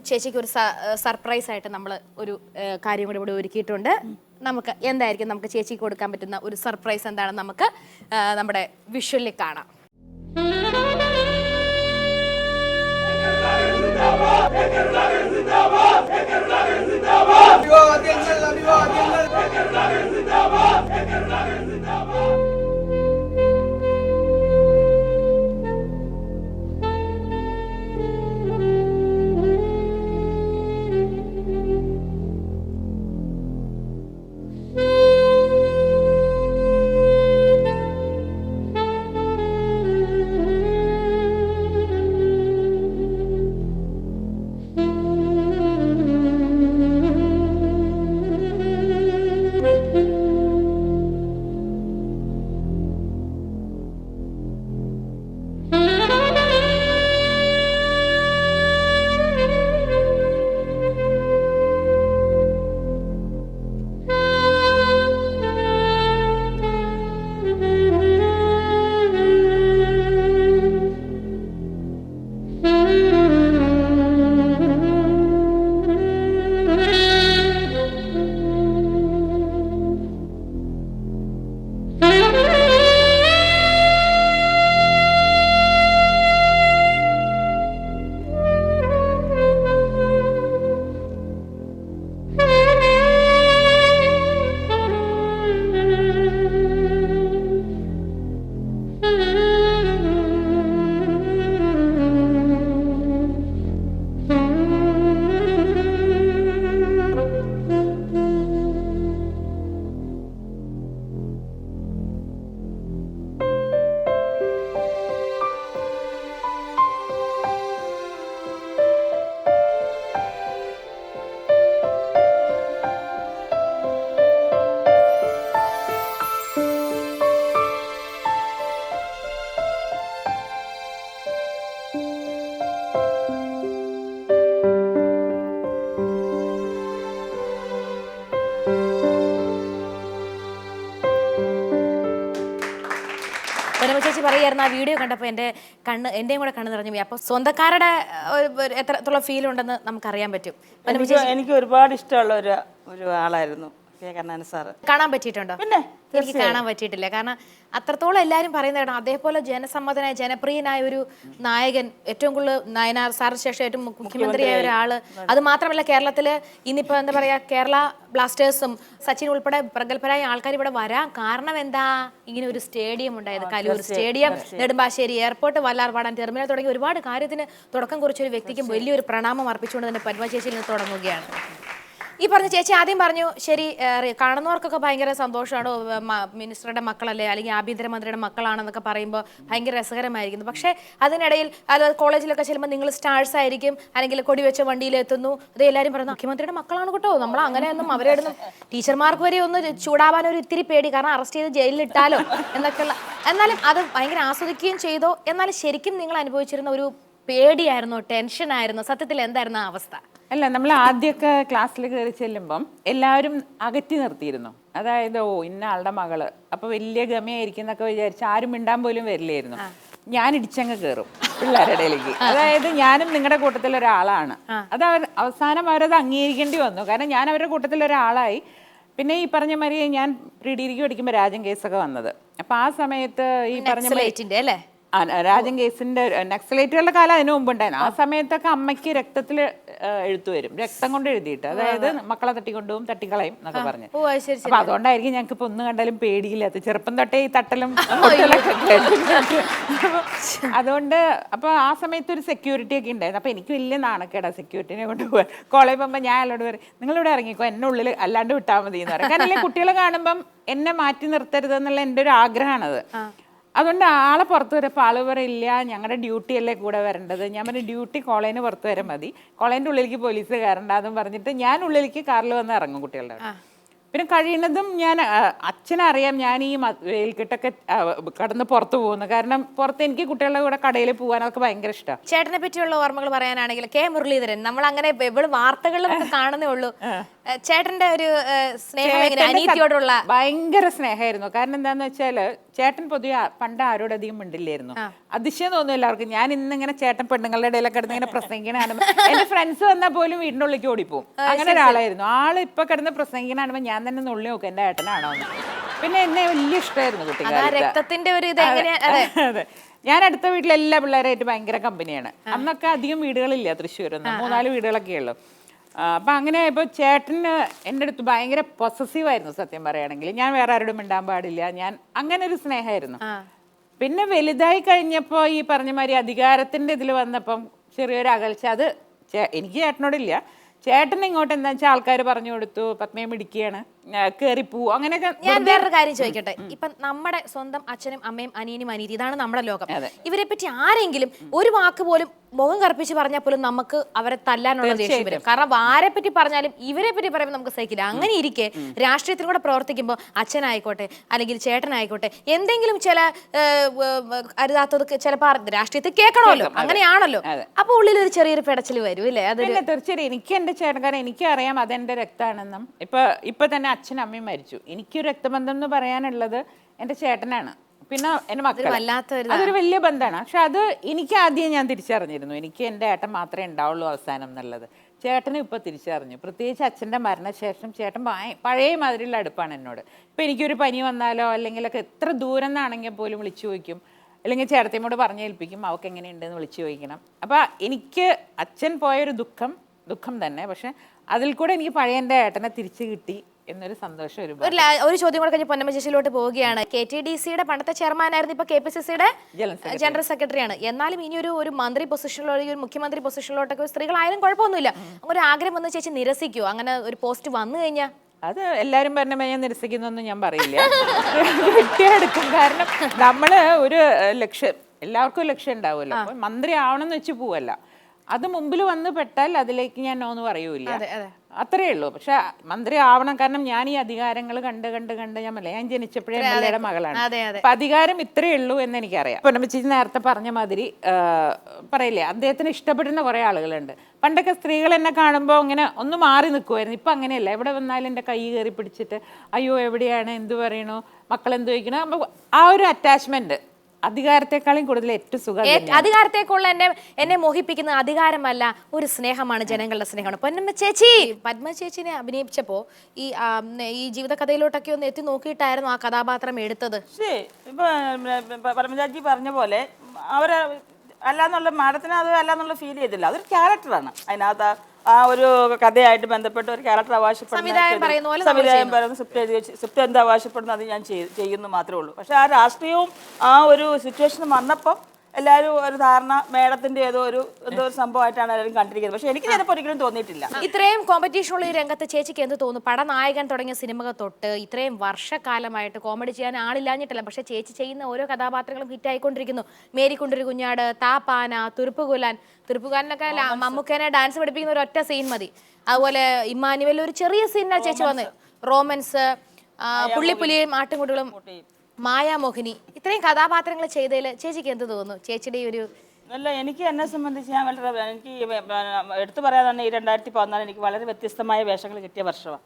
ചേച്ചിക്ക് ഒരു സർപ്രൈസ് ആയിട്ട് നമ്മൾ ഒരു കാര്യം കൂടി ഇവിടെ ഒരുക്കിയിട്ടുണ്ട്. നമുക്ക് എന്തായിരിക്കും നമുക്ക് ചേച്ചിക്ക് കൊടുക്കാൻ പറ്റുന്ന ഒരു സർപ്രൈസ് എന്താണെന്ന് നമുക്ക് നമ്മുടെ വിഷ്വലിൽ കാണാം. ചേച്ചി പറയായിരുന്നു ആ വീഡിയോ കണ്ടപ്പോൾ എന്റെയും കൂടെ കണ്ണ് നിറഞ്ഞു പോയി. അപ്പൊ സ്വന്തക്കാരുടെ എത്രത്തോളം ഫീൽ ഉണ്ടെന്ന് നമുക്കറിയാൻ പറ്റും. എനിക്ക് ഒരുപാട് ഇഷ്ടമുള്ള ഒരു ആളായിരുന്നു കരുണാകരൻ സാറ്. കാണാൻ പറ്റിയിട്ടുണ്ടോ? പിന്നെ എനിക്ക് കാണാൻ പറ്റിയിട്ടില്ല. കാരണം അത്രത്തോളം എല്ലാവരും പറയുന്നതാണ് അതേപോലെ ജനസമ്മതനായ ജനപ്രിയനായ ഒരു നായകൻ, ഏറ്റവും കൂടുതൽ നയനാർ സാറിന് ശേഷം ഏറ്റവും മുഖ്യമന്ത്രിയായ ഒരാള്. അത് മാത്രമല്ല കേരളത്തില് ഇന്നിപ്പോ എന്താ പറയാ, കേരള ബ്ലാസ്റ്റേഴ്സും സച്ചിൻ ഉൾപ്പെടെ പ്രഗത്ഭരായ ആൾക്കാർ ഇവിടെ വരാൻ കാരണം എന്താ? ഇങ്ങനെ ഒരു സ്റ്റേഡിയം ഉണ്ടായത്, Kaloor stadium, Nedumbassery airport, Vallarpadam terminal തുടങ്ങി ഒരുപാട് കാര്യത്തിന് തുടക്കം കുറിച്ചൊരു വ്യക്തിക്കും വലിയൊരു പ്രണാമം അർപ്പിച്ചുകൊണ്ട് തന്നെ പത്മ ചേച്ചിയിൽ നിന്ന് തുടങ്ങുകയാണ്. ഈ പറഞ്ഞ ചേച്ചി ആദ്യം പറഞ്ഞു ശരി, കാണുന്നവർക്കൊക്കെ ഭയങ്കര സന്തോഷമാണ്, മിനിസ്റ്ററുടെ മക്കളല്ലേ അല്ലെങ്കിൽ ആഭ്യന്തരമന്ത്രിയുടെ മക്കളാണെന്നൊക്കെ പറയുമ്പോൾ ഭയങ്കര രസകരമായിരിക്കുന്നു. പക്ഷേ അതിനിടയിൽ കോളേജിലൊക്കെ ചെല്ലുമ്പോൾ നിങ്ങൾ സ്റ്റാർസ് ആയിരിക്കും, അല്ലെങ്കിൽ കൊടി വെച്ച വണ്ടിയിൽ എത്തുന്നു, അത് എല്ലാവരും പറയുന്നു മുഖ്യമന്ത്രിയുടെ മക്കളാണ് കേട്ടോ, നമ്മൾ അങ്ങനെയൊന്നും അവരോടൊന്നും ടീച്ചർമാർക്ക് വരെ ഒന്ന് ചൂടാവാൻ ഒരു ഇത്തിരി പേടി, കാരണം അറസ്റ്റ് ചെയ്ത് ജയിലിൽ ഇട്ടാലോ എന്നൊക്കെയുള്ള. എന്നാലും അത് ഭയങ്കര ആസ്വദിക്കുകയും ചെയ്തോ? എന്നാലും ശരിക്കും നിങ്ങൾ അനുഭവിച്ചിരുന്ന ഒരു പേടിയായിരുന്നോ, ടെൻഷൻ ആയിരുന്നോ? സത്യത്തിൽ എന്തായിരുന്നു ആ അവസ്ഥ? അല്ല, നമ്മൾ ആദ്യമൊക്കെ ക്ലാസ്സിൽ കയറി ചെല്ലുമ്പം എല്ലാവരും അകറ്റി നിർത്തിയിരുന്നു. അതായത് ഇന്ന ആളുടെ മകള്, അപ്പൊ വലിയ ഗമയായിരിക്കും എന്നൊക്കെ വിചാരിച്ച് ആരും മിണ്ടാൻ പോലും വരില്ലായിരുന്നു. ഞാൻ ഇടിച്ചങ്ങ് കയറും പിള്ളേരുടെ ഇടയിലേക്ക്. അതായത് ഞാനും നിങ്ങളുടെ കൂട്ടത്തിൽ ഒരാളാണ്. അത് അവസാനം അവരത് അംഗീകരിക്കേണ്ടി വന്നു. കാരണം ഞാൻ അവരുടെ കൂട്ടത്തിൽ ഒരാളായി. പിന്നെ ഈ പറഞ്ഞ മാതിരി ഞാൻ പ്രീ ഡിഗ്രിക്ക് പഠിക്കുമ്പോൾ രാജൻ കേസൊക്കെ വന്നത്. അപ്പൊ ആ സമയത്ത് ഈ പറഞ്ഞ അല്ലേ രാജൻ കേസിന്റെ നക്സലൈറ്റുകളുടെ കാലം അതിനു മുമ്പ് ഉണ്ടായിരുന്നു. ആ സമയത്തൊക്കെ അമ്മയ്ക്ക് രക്തത്തിൽ എഴുത്തു വരും, രക്തം കൊണ്ട് എഴുതിയിട്ട്, അതായത് മക്കളെ തട്ടിക്കൊണ്ടുപോകും, തട്ടിക്കളയും എന്നൊക്കെ പറഞ്ഞ്. അപ്പൊ അതുകൊണ്ടായിരിക്കും ഞങ്ങൾക്ക് ഇപ്പൊ ഒന്നും കണ്ടാലും പേടിയില്ലാത്ത. ചെറുപ്പം തൊട്ടേ ഈ തട്ടലും അതുകൊണ്ട് അപ്പൊ ആ സമയത്ത് ഒരു സെക്യൂരിറ്റി ഒക്കെ ഉണ്ടായിരുന്നു. അപ്പൊ എനിക്ക് വലിയ നാണക്കേടാ സെക്യൂരിറ്റിനെ കൊണ്ടുപോകാൻ. കോളേജ് പോകുമ്പോൾ ഞാൻ അയാളോട് പറയും നിങ്ങളിവിടെ ഇറങ്ങിക്കോ, എന്നെ ഉള്ളിൽ അല്ലാണ്ട് വിട്ടാൽ മതി എന്ന് പറയും. കാരണം അല്ലെങ്കിൽ കുട്ടികളെ കാണുമ്പം എന്നെ മാറ്റി നിർത്തരുത് എന്നുള്ള എൻ്റെ ഒരു ആഗ്രഹമാണത്. അതുകൊണ്ട് ആളെ പുറത്ത് വരപ്പോൾ ആള് പറയില്ല ഞങ്ങളുടെ ഡ്യൂട്ടി അല്ലേ കൂടെ വരേണ്ടത്. ഞാൻ പറഞ്ഞ ഡ്യൂട്ടി കോളേജിന് പുറത്ത് വരെ മതി, കോളേജിൻ്റെ ഉള്ളിലേക്ക് പോലീസ് കയറണ്ടെന്നും പറഞ്ഞിട്ട് ഞാൻ ഉള്ളിലേക്ക് കാറിൽ വന്ന് ഇറങ്ങും കുട്ടികളുടെ. പിന്നെ കഴിയുന്നതും ഞാൻ അച്ഛനറിയാം ഞാൻ ഈ വെയിൽക്കെട്ടൊക്കെ കടന്ന് പുറത്ത് പോകുന്നു. കാരണം പുറത്ത് എനിക്ക് കുട്ടികളുടെ കൂടെ കടയിൽ പോകാനൊക്കെ ഭയങ്കര ഇഷ്ടമാണ്. ചേട്ടനെ പറ്റിയുള്ള ഓർമ്മകൾ പറയാനാണെങ്കിൽ കെ മുരളീധരൻ, നമ്മൾ അങ്ങനെ വാർത്തകളിലൊക്കെ കാണുന്നേ ഉള്ളൂ. ചേട്ടന്റെ ഒരു സ്നേഹം അനീതിയോടുള്ള ഭയങ്കര സ്നേഹമായിരുന്നു. കാരണം എന്താന്ന് വെച്ചാല് ചേട്ടൻ പൊതുവെ പണ്ട് ആരോട് അധികം മിണ്ടില്ലായിരുന്നു. അതിശയം തോന്നും എല്ലാവർക്കും. ഞാൻ ഇന്നിങ്ങനെ ചേട്ടൻ പെണ്ണുങ്ങളുടെ ഇടയിലൊക്കെ കിടന്ന് ഇങ്ങനെ പ്രസംഗിക്കണാണ്. എന്റെ ഫ്രണ്ട്സ് വന്നാൽ പോലും വീടിന്റെ ഉള്ളിലേക്ക് ഓടിപ്പോവും. അങ്ങനെ ഒരാളായിരുന്നു. ആള് ഇപ്പൊ കിടന്ന് പ്രസംഗിക്കണാണുമ്പോ ഞാൻ തന്നെ നുള്ളി നോക്കും എന്റെ ഏട്ടനാണോ എന്ന്. പിന്നെ എന്നെ വലിയ ഇഷ്ടമായിരുന്നു കുട്ടിക്കാലത്ത്. അതെ, ഞാൻ അടുത്ത വീട്ടിലെ എല്ലാ പിള്ളേരായിട്ട് ഭയങ്കര കമ്പനിയാണ്. അന്നൊക്കെ അധികം വീടുകളില്ല തൃശ്ശൂരൊന്നും, 3-4 വീടുകളൊക്കെ ഉള്ളു. അപ്പൊ അങ്ങനെ ഇപ്പൊ ചേട്ടന് എൻ്റെ അടുത്ത് ഭയങ്കര പൊസസീവ് ആയിരുന്നു സത്യം പറയുകയാണെങ്കിൽ. ഞാൻ വേറെ ആരോടും മിണ്ടാൻ പാടില്ല, ഞാൻ അങ്ങനെ ഒരു സ്നേഹമായിരുന്നു. പിന്നെ വലുതായി കഴിഞ്ഞപ്പോ ഈ പറഞ്ഞ മാതിരി അധികാരത്തിന്റെ ഇതിൽ വന്നപ്പം ചെറിയൊരു അകൽച്ച. അത് എനിക്ക് ചേട്ടനോടില്ല. ചേട്ടൻ ഇങ്ങോട്ട് എന്താ വെച്ചാൽ ആൾക്കാർ പറഞ്ഞു കൊടുത്തു പത്മയെ മിടിക്കുകയാണ്, കേറിപ്പൂ, അങ്ങനെയൊക്കെ. ഞാൻ വേറൊരു കാര്യം ചോദിക്കട്ടെ, ഇപ്പൊ നമ്മുടെ സ്വന്തം അച്ഛനും അമ്മയും അനിയനും അനീതി, ഇതാണ് നമ്മുടെ ലോകം. ഇവരെ പറ്റി ആരെങ്കിലും ഒരു വാക്ക് പോലും മുഖം കറുപ്പിച്ച് പറഞ്ഞാൽ പോലും നമുക്ക് അവരെ തല്ലാനുള്ള ദേഷ്യം വരും. കാരണം ആരെ പറ്റി പറഞ്ഞാലും ഇവരെ പറ്റി പറയുമ്പോൾ നമുക്ക് സഹിക്കില്ല. അങ്ങനെ ഇരിക്കെ രാഷ്ട്രീയത്തിലും കൂടെ പ്രവർത്തിക്കുമ്പോൾ അച്ഛനായിക്കോട്ടെ അല്ലെങ്കിൽ ചേട്ടനായിക്കോട്ടെ എന്തെങ്കിലും ചില അരുതാത്തത് ചിലപ്പോൾ രാഷ്ട്രീയത്തിൽ കേൾക്കണമല്ലോ, അങ്ങനെയാണല്ലോ. അപ്പൊ ഉള്ളിൽ ഒരു ചെറിയൊരു പെടച്ചിൽ വരും ഇല്ലേ? അത് തീർച്ചയായും എനിക്ക് എന്റെ ചേട്ടൻ, കാരണം എനിക്കറിയാം അതെന്റെ രക്തമാണെന്നും. ഇപ്പൊ തന്നെ അച്ഛനും അമ്മയും മരിച്ചു. എനിക്കൊരു രക്തബന്ധം എന്ന് പറയാനുള്ളത് എന്റെ ചേട്ടനാണ്. പിന്നെ എൻ്റെ മക്കൾ, അതൊരു വലിയ ബന്ധമാണ്. പക്ഷെ അത് എനിക്ക് ആദ്യം ഞാൻ തിരിച്ചറിഞ്ഞിരുന്നു, എനിക്ക് എൻ്റെ ഏട്ടൻ മാത്രമേ ഉണ്ടാവുള്ളൂ അവസാനം എന്നുള്ളത്. ചേട്ടനും ഇപ്പൊ തിരിച്ചറിഞ്ഞു. പ്രത്യേകിച്ച് അച്ഛൻ്റെ മരണശേഷം ചേട്ടൻ പഴയ മാതിരിയുള്ള അടുപ്പാണ് എന്നോട്. ഇപ്പൊ എനിക്കൊരു പനി വന്നാലോ അല്ലെങ്കിലൊക്കെ എത്ര ദൂരം നിന്നാണെങ്കിൽ പോലും വിളിച്ചു ചോദിക്കും, അല്ലെങ്കിൽ ചേട്ടത്തിനോട് പറഞ്ഞേൽപ്പിക്കും അവൾക്ക് എങ്ങനെയുണ്ടെന്ന് വിളിച്ചു ചോദിക്കണം. അപ്പൊ എനിക്ക് അച്ഛൻ പോയൊരു ദുഃഖം തന്നെ. പക്ഷെ അതിൽ കൂടെ എനിക്ക് പഴയ എൻ്റെ ഏട്ടനെ തിരിച്ചു കിട്ടി എന്നൊരു സന്തോഷം. ഒരു ചോദ്യം കൂടെ കഴിഞ്ഞ് പൊന്നമ്മ ചേച്ചിയിലോട്ട് പോവുകയാണ്. KTDCയുടെ പണ്ടത്തെ ചെയർമാനായിരുന്നു, ഇപ്പൊ KPCCയുടെ ജനറൽ സെക്രട്ടറിയാണ്. എന്നാലും ഇനി ഒരു മന്ത്രി പൊസിഷനിലോ ഒരു മുഖ്യമന്ത്രി പൊസിഷനിലോട്ടൊക്കെ സ്ത്രീകളായാലും കുഴപ്പമൊന്നുമില്ല. അങ്ങനെ ഒരു ആഗ്രഹം വന്ന് ചേച്ചി നിരസിക്കുവോ? അങ്ങനെ ഒരു പോസ്റ്റ് വന്നു കഴിഞ്ഞാൽ? അത് എല്ലാരും പറഞ്ഞ ഞാൻ നിരസിക്കുന്നൊന്നും ഞാൻ പറയില്ല, കിട്ടിയെടുക്കും. കാരണം നമ്മള് ഒരു ലക്ഷ്യം, എല്ലാവർക്കും ലക്ഷ്യം ഉണ്ടാവുമല്ലോ. അപ്പൊ മന്ത്രി ആവണമെന്ന് വെച്ച് പോവല്ല, അത് മുമ്പിൽ വന്ന് പെട്ടാൽ അതിലേക്ക് ഞാൻ നോന്ന് പറയൂല, അത്രേ ഉള്ളൂ. പക്ഷെ മന്ത്രി ആവണം, കാരണം ഞാൻ ഈ അധികാരങ്ങൾ കണ്ട് ഞാൻ ജനിച്ചപ്പോഴേ എംഎൽഎയുടെ മകളാണ്. അപ്പൊ അധികാരം ഇത്രയേ ഉള്ളൂ എന്ന് എനിക്കറിയാം. പൊന്നമ്മ ചേച്ചി നേരത്തെ പറഞ്ഞ മാതിരി പറയില്ലേ, അദ്ദേഹത്തിന് ഇഷ്ടപ്പെടുന്ന കുറെ ആളുകളുണ്ട്. പണ്ടൊക്കെ സ്ത്രീകൾ എന്നെ കാണുമ്പോൾ ഇങ്ങനെ ഒന്ന് മാറി നിൽക്കുമായിരുന്നു. ഇപ്പൊ അങ്ങനെയല്ല, എവിടെ വന്നാലും എൻ്റെ കൈ കയറി പിടിച്ചിട്ട് അയ്യോ എവിടെയാണ്, എന്ത് പറയണോ, മക്കളെന്ത് ചോദിക്കണോ, അപ്പൊ ആ ഒരു അറ്റാച്ച്മെന്റ് അധികാരത്തെക്കാളും കൂടുതൽ ഏറ്റവും സുഖം. അധികാരത്തെക്കുള്ള എന്നെ മോഹിപ്പിക്കുന്ന അധികാരമല്ല, ഒരു സ്നേഹമാണ്, ജനങ്ങളുടെ സ്നേഹമാണ്. പൊന്നമ്മ ചേച്ചി പത്മ ചേച്ചിനെ അഭിനയിച്ചപ്പോ ഈ ജീവിത കഥയിലോട്ടൊക്കെ ഒന്ന് എത്തി നോക്കിയിട്ടായിരുന്നു ആ കഥാപാത്രം എടുത്തത്? ഇപ്പൊ പരമചാജി പറഞ്ഞ പോലെ അവരെ അല്ലാന്നുള്ള മാഡത്തിന് അത് അല്ലാന്നുള്ള ഫീൽ ചെയ്തില്ല. അതൊരു ക്യാരക്ടറാണ്. അതിനകത്ത് ആ ഒരു കഥയായിട്ട് ബന്ധപ്പെട്ട ഒരു ക്യാരക്ടർ ആവശ്യപ്പെടുന്ന സംവിധായം പറയുന്നു, സ്ക്രിപ്റ്റ് എന്താ ആവശ്യപ്പെടുന്നത് അത് ഞാൻ ചെയ്യുന്നു മാത്രമേ ഉള്ളൂ. പക്ഷെ ആ രാഷ്ട്രീയവും ആ ഒരു സിറ്റുവേഷൻ വന്നപ്പം എല്ലാവരും ഒരു ധാരണ മേഡത്തിന്റെ എന്തോ ഒരു സംഭവമായിട്ടാണ് എല്ലാവരും കണ്ടിരിക്കുന്നത്. പക്ഷെ എനിക്ക് ചിലപ്പോൾ ഒരിക്കലും തോന്നിയിട്ടില്ല. ഇത്രയും കോമ്പറ്റീഷൻ ഉള്ള ഈ രംഗത്ത് ചേച്ചിക്ക് എന്ത് തോന്നുന്നു? പടനായകൻ തുടങ്ങിയ സിനിമകൾ തൊട്ട് ഇത്രയും വർഷക്കാലമായിട്ട് കോമഡി ചെയ്യാൻ ആളില്ലാഞ്ഞിട്ടില്ല, പക്ഷെ ചേച്ചി ചെയ്യുന്ന ഓരോ കഥാപാത്രങ്ങളും ഹിറ്റ് ആയിക്കൊണ്ടിരിക്കുന്നു. മേരിക്കുണ്ടൊരു കുഞ്ഞാട്, താപ്പാന, തുരുപ്പുകാരനൊക്കെ മമ്മൂക്കേനെ ഡാൻസ് പഠിപ്പിക്കുന്ന ഒരു ഒറ്റ സീൻ മതി. അതുപോലെ ഇമ്മാനുവൽ ഒരു ചെറിയ സീനിനാണ് ചേച്ചി വന്ന്. റോമൻസ്, പുള്ളിപ്പുലിയും ആട്ടുംകുട്ടികളും, മായാമോഹിനി, ഇത്രയും കഥാപാത്രങ്ങൾ ചെയ്തതിൽ ചേച്ചിക്ക് എന്ത് തോന്നുന്നു? ചേച്ചിയുടെ ഒരു അല്ല, എനിക്ക് എന്നെ സംബന്ധിച്ച് ഞാൻ വളരെ എനിക്ക് എടുത്തു പറയാനാണ് ഈ 2014 എനിക്ക് വളരെ വ്യത്യസ്തമായ വേഷങ്ങൾ കിട്ടിയ വർഷമാണ്.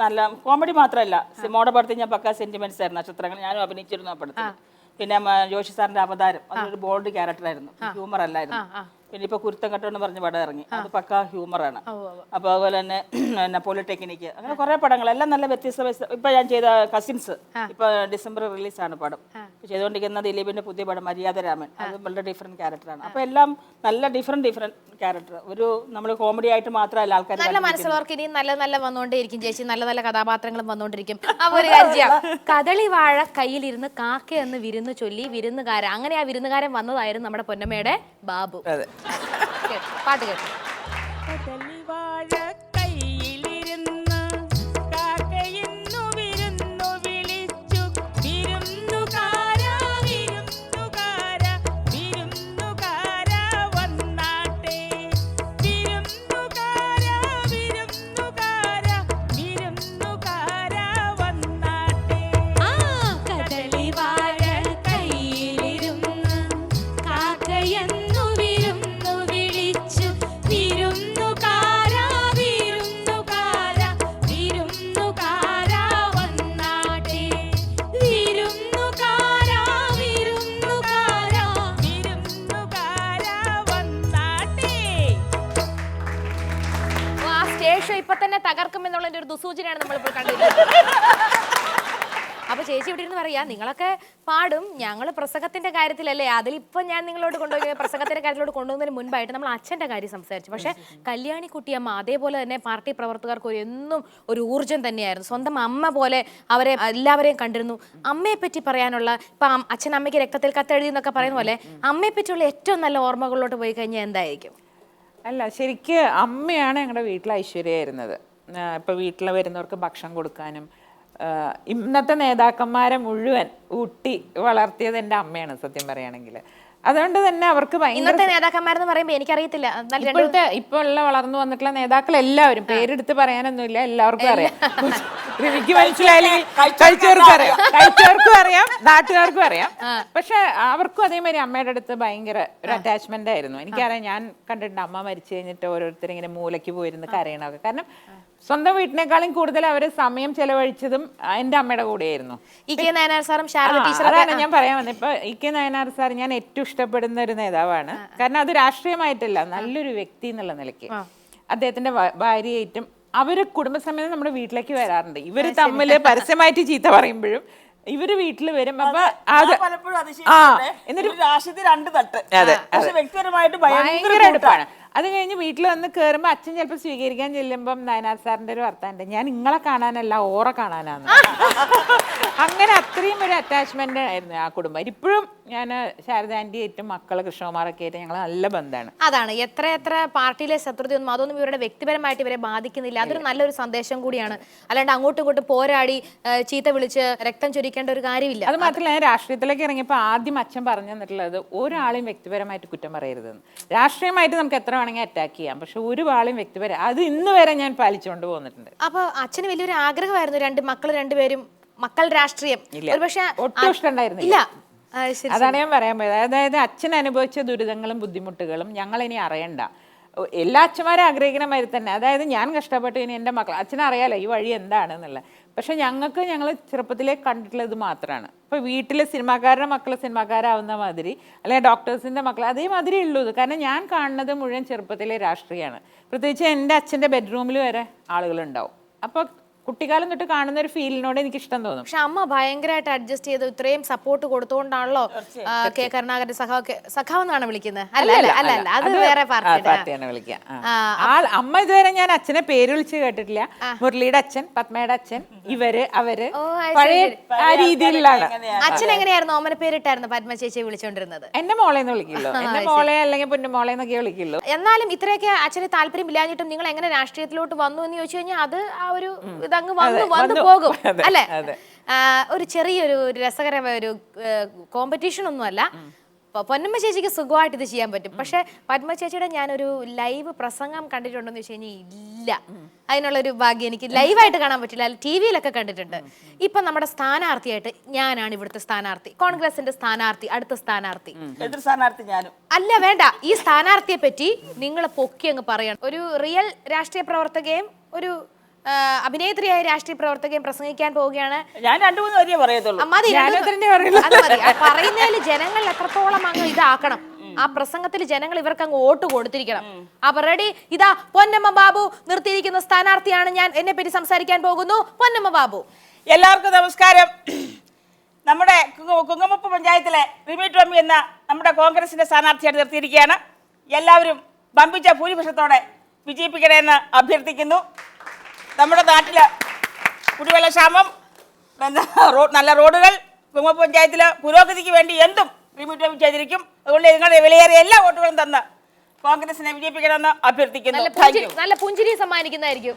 നല്ല കോമഡി മാത്രമല്ല, സിമോടെ പടത്തിൽ ഞാൻ പക്കാ സെന്റിമെന്റ്സ് ആയിരുന്നു. നക്ഷത്രങ്ങൾ ഞാനും അഭിനയിച്ചിരുന്നു ആ പടത്തിൽ. പിന്നെ ജോഷി സാറിന്റെ അവതാരം അതൊരു ബോൾഡ് ക്യാരക്ടറായിരുന്നു, ഹ്യൂമർ അല്ലായിരുന്നു. പിന്നെ ഇപ്പൊ കുരുത്തം കെട്ടോ എന്ന് പറഞ്ഞ പടം ഇറങ്ങി, അത് പക്കാ ഹ്യൂമറാണ്. അപ്പൊ അതുപോലെ തന്നെ പോളിടെക്നിക്ക്, അങ്ങനെ കുറെ പടങ്ങൾ എല്ലാം നല്ല വ്യത്യസ്ത. ഇപ്പൊ ഞാൻ ചെയ്ത കസിൻസ് ഇപ്പൊ ഡിസംബർ റിലീസാണ് പടം. ചെയ്തുകൊണ്ടിരിക്കുന്ന ദിലീപിന്റെ പുതിയ പടം മര്യാദരാമൻ, അത് വളരെ ഡിഫറെന്റ് ക്യാരക്ടറാണ്. അപ്പൊ എല്ലാം നല്ല ഡിഫറെന്റ് ക്യാരക്ടർ. ഒരു നമ്മൾ കോമഡി ആയിട്ട് മാത്രമല്ല ആൾക്കാർ നല്ല മനസ്സിലുള്ളവർക്ക് ഇനി നല്ല വന്നുകൊണ്ടേയിരിക്കും ചേച്ചി, നല്ല കഥാപാത്രങ്ങളും വന്നുകൊണ്ടിരിക്കും. അപ്പൊ ഒരു കാര്യം, കദളി വാഴ കയ്യിലിരുന്ന് കാക്ക എന്ന് വിരുന്ന് ചൊല്ലി വിരുന്നുകാരൻ, അങ്ങനെ ആ വിരുന്നുകാരൻ വന്നതായിരുന്നു നമ്മുടെ പൊന്നമ്മയുടെ ബാബു. പാട്ട് കേട്ടു. ഇപ്പൊ തന്നെ തകർക്കും എന്നുള്ളതിന്റെ ഒരു ദുസൂചനയാണ് നമ്മളിപ്പോൾ കണ്ടിരിക്കുന്നത്. അപ്പൊ ചേച്ചി ഇവിടെ ഇരുന്ന് പറയാ, നിങ്ങളൊക്കെ പാടും, ഞങ്ങൾ പ്രസംഗത്തിന്റെ കാര്യത്തിലല്ലേ, അതിലിപ്പോ ഞാൻ നിങ്ങളോട് കൊണ്ടുപോയി പ്രസംഗത്തിന്റെ കാര്യത്തിലോട് കൊണ്ടുപോകുന്നതിന് മുൻപായിട്ട് നമ്മൾ അച്ഛന്റെ കാര്യം സംസാരിച്ചു. പക്ഷെ കല്യാണി കുട്ടിയമ്മ അതേപോലെ തന്നെ പാർട്ടി പ്രവർത്തകർക്ക് എന്നും ഒരു ഊർജ്ജം തന്നെയായിരുന്നു. സ്വന്തം അമ്മ പോലെ അവരെ എല്ലാവരെയും കണ്ടിരുന്നു. അമ്മയെ പറ്റി പറയാനുള്ള, ഇപ്പൊ അച്ഛൻ അമ്മയ്ക്ക് രക്തത്തിൽ കത്തെഴുതി എന്നൊക്കെ പറയുന്ന പോലെ അമ്മയെ പറ്റിയുള്ള ഏറ്റവും നല്ല ഓർമ്മകളിലോട്ട് പോയി കഴിഞ്ഞാൽ എന്തായിരിക്കും? അല്ല, ശരിക്ക് അമ്മയാണ് ഞങ്ങളുടെ വീട്ടിൽ ഐശ്വര്യമായിരുന്നത്. ഇപ്പൊ വീട്ടിൽ വരുന്നവർക്ക് ഭക്ഷണം കൊടുക്കാനും ഇന്നത്തെ നേതാക്കന്മാരെ മുഴുവൻ ഊട്ടി വളർത്തിയത് എൻ്റെ അമ്മയാണ് സത്യം പറയുകയാണെങ്കിൽ. അതുകൊണ്ട് തന്നെ അവർക്ക് ഇന്നത്തെ നേതാക്കന്മാരെന്ന് പറയുമ്പോൾ എനിക്കറിയത്തില്ല, ഇപ്പൊ ഉള്ള വളർന്നു വന്നിട്ടുള്ള നേതാക്കൾ എല്ലാവരും പേരെടുത്ത് പറയാനൊന്നുമില്ല, എല്ലാവർക്കും അറിയാം. റിമിക്ക് മനസ്സിലായില്ലെങ്കിൽ കഴിച്ചവർക്കും അറിയാം, നാട്ടുകാർക്കും അറിയാം. പക്ഷെ അവർക്കും അതേമാതിരി അമ്മയുടെ അടുത്ത് ഭയങ്കര ഒരു അറ്റാച്ച്മെന്റ് ആയിരുന്നു. എനിക്കറിയാം, ഞാൻ കണ്ടിട്ടുണ്ട് അമ്മ മരിച്ചു കഴിഞ്ഞിട്ട് ഓരോരുത്തർ ഇങ്ങനെ മൂലയ്ക്ക് പോയിരുന്ന് കരയണമൊക്കെ. കാരണം സ്വന്തം വീട്ടിനേക്കാളും കൂടുതൽ അവര് സമയം ചെലവഴിച്ചതും എന്റെ അമ്മയുടെ കൂടെയായിരുന്നു. അതാണ് ഞാൻ പറയാൻ വന്നത്. ഇപ്പൊ ഇ.കെ. നായനാർ സാർ ഞാൻ ഏറ്റവും ഇഷ്ടപ്പെടുന്ന ഒരു നേതാവാണ്. കാരണം അത് രാഷ്ട്രീയമായിട്ടല്ല, നല്ലൊരു വ്യക്തി എന്നുള്ള നിലയ്ക്ക്. അദ്ദേഹത്തിന്റെ ഭാര്യയായിട്ടും അവര് കുടുംബസമേതം നമ്മുടെ വീട്ടിലേക്ക് വരാറുണ്ട്. ഇവര് തമ്മില് പരസ്യമായിട്ട് ചീത്ത പറയുമ്പോഴും ഇവര് വീട്ടിൽ വരും. അപ്പൊ എന്നിട്ട് രാഷ്ട്രീയത്തിൽ 2 തട്ട്, വ്യക്തിപരമായിട്ട് ഭയങ്കര അടുപ്പാണ്. അത് കഴിഞ്ഞ് വീട്ടിൽ വന്ന് കയറുമ്പോൾ അച്ഛൻ ചിലപ്പോൾ സ്വീകരിക്കാൻ ചെല്ലുമ്പം നായനാർ സാറിന്റെ ഒരു വർത്താനുണ്ട്, ഞാൻ നിങ്ങളെ കാണാനല്ല ഓറെ കാണാനാണ്. അങ്ങനെ അത്രയും ഒരു അറ്റാച്ച്മെന്റ് ആയിരുന്നു ആ കുടുംബം. ഇപ്പോഴും ഞാൻ ശാരദ ആന്റി ആയിട്ടും മക്കള് കൃഷ്ണകുമാറൊക്കെ ആയിട്ട് ഞങ്ങൾ നല്ല ബന്ധമാണ്. അതാണ്, എത്ര പാർട്ടിയിലെ ശത്രുതയൊന്നും അതൊന്നും ഇവരുടെ വ്യക്തിപരമായിട്ട് ഇവരെ ബാധിക്കുന്നില്ല. അതൊരു നല്ലൊരു സന്ദേശം കൂടിയാണ്. അല്ലാണ്ട് അങ്ങോട്ടും ഇങ്ങോട്ടും പോരാടി ചീത്ത വിളിച്ച് രക്തം ചൊരിക്കേണ്ട ഒരു കാര്യമില്ല. അത് മാത്രമല്ല, ഞാൻ രാഷ്ട്രീയത്തിലേക്ക് ഇറങ്ങിയപ്പോൾ ആദ്യം അച്ഛൻ പറഞ്ഞു തന്നിട്ടുള്ളത് ഒരാളെയും വ്യക്തിപരമായിട്ട് കുറ്റം പറയരുതെന്ന്. രാഷ്ട്രീയമായിട്ട് നമുക്ക് എത്ര വേണമെങ്കിൽ അറ്റാക്ക് ചെയ്യാം, പക്ഷെ ഒരു ആളെയും വ്യക്തിപരം അത് ഇന്ന് വരെ ഞാൻ പാലിച്ചുകൊണ്ട് പോന്നിട്ടുണ്ട്. അപ്പൊ അച്ഛന് വലിയൊരു ആഗ്രഹമായിരുന്നു രണ്ടുപേരും മക്കൾ രാഷ്ട്രീയം, പക്ഷെ ഒട്ടും ഇഷ്ടമുണ്ടായിരുന്നില്ല. അതാണ് ഞാൻ പറയാൻ പോയത്. അതായത് അച്ഛൻ അനുഭവിച്ച ദുരിതങ്ങളും ബുദ്ധിമുട്ടുകളും ഞങ്ങൾ ഇനി അറിയണ്ട. എല്ലാ അച്ഛന്മാരും ആഗ്രഹിക്കുന്ന മാതിരി തന്നെ, അതായത് ഞാൻ കഷ്ടപ്പെട്ടു, ഇനി എൻ്റെ മക്കൾ, അച്ഛനറിയാലോ ഈ വഴി എന്താണെന്നുള്ളത്. പക്ഷെ ഞങ്ങൾ ചെറുപ്പത്തിലേ കണ്ടിട്ടുള്ളത് മാത്രമാണ്. ഇപ്പോൾ വീട്ടിലെ സിനിമാക്കാരുടെ മക്കൾ സിനിമാക്കാരാവുന്ന മാതിരി, അല്ലെങ്കിൽ ഡോക്ടേഴ്സിൻ്റെ മക്കൾ അതേമാതിരി ഉള്ളത്. കാരണം ഞാൻ കാണുന്നത് മുഴുവൻ ചെറുപ്പത്തിലെ രാഷ്ട്രീയമാണ്. പ്രത്യേകിച്ച് എൻ്റെ അച്ഛൻ്റെ ബെഡ്റൂമിൽ വരെ ആളുകളുണ്ടാവും. അപ്പോൾ കുട്ടിക്കാലം തൊട്ട് കാണുന്ന ഒരു ഫീലിനോട് എനിക്ക് ഇഷ്ടം തോന്നും. പക്ഷെ അമ്മ ഭയങ്കരമായിട്ട് അഡ്ജസ്റ്റ് ചെയ്ത് ഇത്രയും സപ്പോർട്ട് കൊടുത്തോണ്ടാണല്ലോ കെ കരുണാകരൻ സഖാവ് എന്നാണ് വിളിക്കുന്നത്. അല്ല അല്ല അല്ല അല്ല അത് വേറെ പാർട്ടിയാണ് വിളിക്കുക. അമ്മ ഇതുവരെ ഞാൻ അച്ഛനെ പേര് വിളിച്ച് കേട്ടിട്ടില്ല. മുരളിയുടെ അച്ഛൻ, പത്മയുടെ അച്ഛൻ, ഇവര് അവര് പഴയ ആ രീതിയിലാണ്. അച്ഛൻ എങ്ങനെയായിരുന്നു ഓമന പേരിട്ടായിരുന്നു പത്മ ചേച്ചിയെ വിളിച്ചോണ്ടിരുന്നത്? എന്റെ മോളെന്ന് വിളിക്കുള്ളൂ, എന്റെ മോളെ അല്ലെങ്കിൽ പൊന്നുമോളെ എന്നൊക്കെ വിളിക്കുള്ളൂ. എന്നാലും ഇത്രയൊക്കെ അച്ഛന് താല്പര്യം ഇല്ലാഞ്ഞിട്ടും നിങ്ങൾ എങ്ങനെ രാഷ്ട്രീയത്തിലോട്ട് വന്നു എന്ന് ചോദിച്ചു കഴിഞ്ഞാൽ അത് ആ ഒരു ഇതങ്ങ് വന്നു പോകും അല്ലെ? ഒരു ചെറിയൊരു രസകരമായ ഒരു കോമ്പറ്റീഷൻ ഒന്നുമല്ല. പൊന്നമ്മ ചേച്ചിക്ക് സുഖമായിട്ട് ഇത് ചെയ്യാൻ പറ്റും. പക്ഷെ പത്മ ചേച്ചിയുടെ ഞാനൊരു ലൈവ് പ്രസംഗം കണ്ടിട്ടുണ്ടെന്ന് വെച്ച് കഴിഞ്ഞാൽ ഇല്ല. അതിനുള്ളൊരു ഭാഗ്യം എനിക്ക് ലൈവായിട്ട് കാണാൻ പറ്റില്ല, ടി വിയിലൊക്കെ കണ്ടിട്ടുണ്ട്. ഇപ്പൊ നമ്മുടെ സ്ഥാനാർത്ഥിയായിട്ട് ഞാനാണ് ഇവിടുത്തെ സ്ഥാനാർത്ഥി, കോൺഗ്രസിന്റെ സ്ഥാനാർത്ഥി, അടുത്ത സ്ഥാനാർത്ഥി. അല്ല വേണ്ട, ഈ സ്ഥാനാർത്ഥിയെ പറ്റി നിങ്ങൾ പൊക്കി അങ്ങ് പറയണം. ഒരു റിയൽ രാഷ്ട്രീയ പ്രവർത്തകയും ഒരു അഭിനേത്രിയായ രാഷ്ട്രീയ പ്രവർത്തകയും പ്രസംഗിക്കാൻ പോവുകയാണ്. ഞാൻ 2-3 വരിയേ പറയത്തുള്ളൂ. പറയുന്നതിൽ ജനങ്ങൾ എത്രത്തോളം അങ്ങ് ഇതാക്കണം. ആ പ്രസംഗത്തിൽ ജനങ്ങൾ ഇവർക്ക് അങ്ങ് വോട്ട് കൊടുത്തിരിക്കണം. അപ്പൊ റെഡി, ഇതാ പൊന്നമ്മ ബാബു നിർത്തിയിരിക്കുന്ന സ്ഥാനാർത്ഥിയാണ് ഞാൻ, എന്നെ പറ്റി സംസാരിക്കാൻ പോകുന്നു. പൊന്നമ്മ ബാബു. എല്ലാവർക്കും നമസ്കാരം. നമ്മുടെ കുങ്ങമപ്പ് പഞ്ചായത്തിലെ റിമി ടോമി എന്ന നമ്മുടെ കോൺഗ്രസിന്റെ സ്ഥാനാർത്ഥിയായിട്ട് നിർത്തിയിരിക്കുകയാണ്. എല്ലാവരും വമ്പിച്ച ഭൂരിപക്ഷത്തോടെ വിജയിപ്പിക്കണമെന്ന് അഭ്യർത്ഥിക്കുന്നു. നമ്മുടെ നാട്ടില് കുടിവെള്ളക്ഷാമം, നല്ല റോഡുകൾ, കുങ്ങമപ്പ് പഞ്ചായത്തിലെ പുരോഗതിക്ക് വേണ്ടി എന്തും റിമി ടോമി ചെയ്തിരിക്കും. അതുകൊണ്ട് നിങ്ങളുടെ വിലയേറിയ എല്ലാ വോട്ടുകളും തന്ന് കോൺഗ്രസിനെ വിജയിപ്പിക്കണമെന്ന് അഭ്യർത്ഥിക്കുന്നു. നല്ല പുഞ്ചിരി സമ്മാനിക്കുന്നതായിരിക്കും.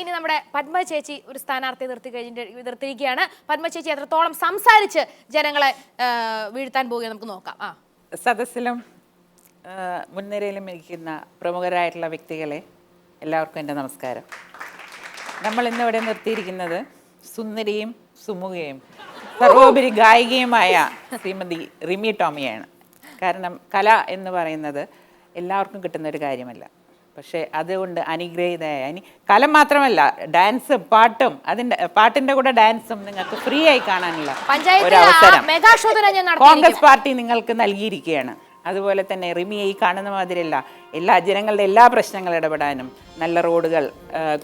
ഇനി നമ്മുടെ പത്മ ചേച്ചി ഒരു സ്ഥാനാർത്ഥി നിർത്തിയിരിക്കുകയാണ്. പത്മ ചേച്ചി എത്രത്തോളം സംസാരിച്ച് ജനങ്ങളെ വീഴ്ത്താൻ പോവുക നമുക്ക് നോക്കാം. സദസ്സിലും മുൻനിരയിലും ഇരിക്കുന്ന പ്രമുഖരായിട്ടുള്ള വ്യക്തികളെ എല്ലാവർക്കും എൻ്റെ നമസ്കാരം. നമ്മൾ ഇന്നിവിടെ നിർത്തിയിരിക്കുന്നത് സുന്ദരിയും സുമുഖയും സർവോപരി ഗായികയുമായ ശ്രീമതി റിമി ടോമിയാണ്. കാരണം കല എന്ന് പറയുന്നത് എല്ലാവർക്കും കിട്ടുന്നൊരു കാര്യമല്ല. പക്ഷേ അതുകൊണ്ട് അനുഗ്രഹീതയായ കല മാത്രമല്ല, ഡാൻസും പാട്ടും, പാട്ടിന്റെ കൂടെ ഡാൻസും നിങ്ങൾക്ക് ഫ്രീ ആയി കാണാനുള്ള ഒരു അവസരം കോൺഗ്രസ് പാർട്ടി നിങ്ങൾക്ക് നൽകിയിരിക്കുകയാണ്. അതുപോലെ തന്നെ റിമിയെ ഈ കാണുന്ന മാതിരിയല്ല, എല്ലാ ജനങ്ങളുടെ എല്ലാ പ്രശ്നങ്ങളും ഇടപെടാനും, നല്ല റോഡുകൾ,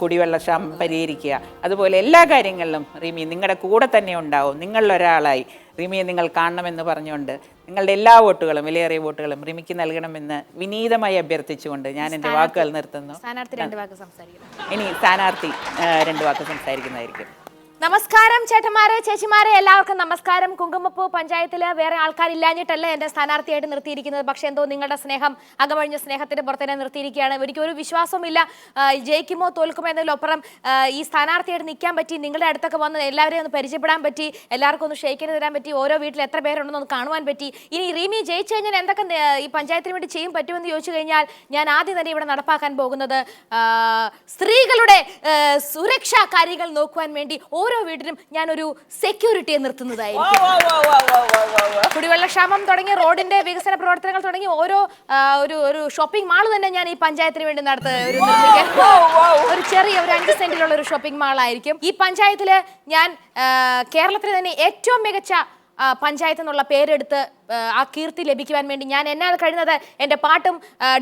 കുടിവെള്ളക്ഷാമം പരിഹരിക്കുക, അതുപോലെ എല്ലാ കാര്യങ്ങളിലും റിമി നിങ്ങളുടെ കൂടെ തന്നെ ഉണ്ടാവും. നിങ്ങളിലൊരാളായി റിമിയെ നിങ്ങൾ കാണണമെന്ന് പറഞ്ഞുകൊണ്ട് നിങ്ങളുടെ എല്ലാ വോട്ടുകളും, വിലയേറിയ വോട്ടുകളും റിമിക്ക് നൽകണമെന്ന് വിനീതമായി അഭ്യർത്ഥിച്ചുകൊണ്ട് ഞാൻ എൻ്റെ വാക്കുകൾ നിർത്തുന്നു. ഇനി സ്ഥാനാർത്ഥി 2 വാക്ക് സംസാരിക്കുന്നതായിരിക്കും. നമസ്കാരം ചേട്ടന്മാരെ, ചേച്ചിമാരെ, എല്ലാവർക്കും നമസ്കാരം. കുങ്കുമപ്പൂ പഞ്ചായത്തില് വേറെ ആൾക്കാരില്ലാഞ്ഞിട്ടല്ല എന്റെ സ്ഥാനാർത്ഥിയായിട്ട് നിർത്തിയിരിക്കുന്നത്. പക്ഷെ എന്തോ നിങ്ങളുടെ സ്നേഹം, അകമഴിഞ്ഞ സ്നേഹത്തിന്റെ പുറത്തേനെ നിർത്തിയിരിക്കുകയാണ്. എനിക്കൊരു വിശ്വാസമില്ല ജയിക്കുമോ തോൽക്കുമോ എന്നതിലപ്പുറം ഈ സ്ഥാനാർത്ഥിയായിട്ട് നിൽക്കാൻ പറ്റി, നിങ്ങളുടെ അടുത്തൊക്കെ വന്ന് എല്ലാവരെയും ഒന്ന് പരിചയപ്പെടാൻ പറ്റി, എല്ലാവർക്കും ഒന്ന് ഷെയ്ക്കിന് തരാൻ പറ്റി, ഓരോ വീട്ടിൽ എത്ര പേരുണ്ടെന്ന് ഒന്ന് കാണുവാൻ പറ്റി. ഇനി റിമി ജയിച്ചു കഴിഞ്ഞാൽ എന്തൊക്കെ ഈ പഞ്ചായത്തിന് വേണ്ടി ചെയ്യും പറ്റുമെന്ന് ചോദിച്ചു കഴിഞ്ഞാൽ ഞാൻ ആദ്യം തന്നെ ഇവിടെ നടപ്പാക്കാൻ പോകുന്നത് സ്ത്രീകളുടെ സുരക്ഷാ കാര്യങ്ങൾ നോക്കുവാൻ വേണ്ടി ഓരോ വീട്ടിലും ഞാനൊരു സെക്യൂരിറ്റിയെ നിർത്തുന്നതായിരിക്കും. കുടിവെള്ളക്ഷാമം തുടങ്ങി റോഡിന്റെ വികസന പ്രവർത്തനങ്ങൾ തുടങ്ങി ഓരോ ഒരു ഷോപ്പിംഗ് മാൾ തന്നെ ഞാൻ ഈ പഞ്ചായത്തിന് വേണ്ടി ഒരു ചെറിയ ഒരു 5 സെന്റിലുള്ള ഒരു ഷോപ്പിംഗ് മാൾ ആയിരിക്കും. ഈ പഞ്ചായത്തില് ഞാൻ കേരളത്തിലെ തന്നെ ഏറ്റവും മികച്ച പഞ്ചായത്ത് എന്നുള്ള പേരെടുത്ത് ആ കീർത്തി ലഭിക്കുവാൻ വേണ്ടി ഞാൻ എന്നാൽ കഴിയുന്നത് എൻ്റെ പാട്ടും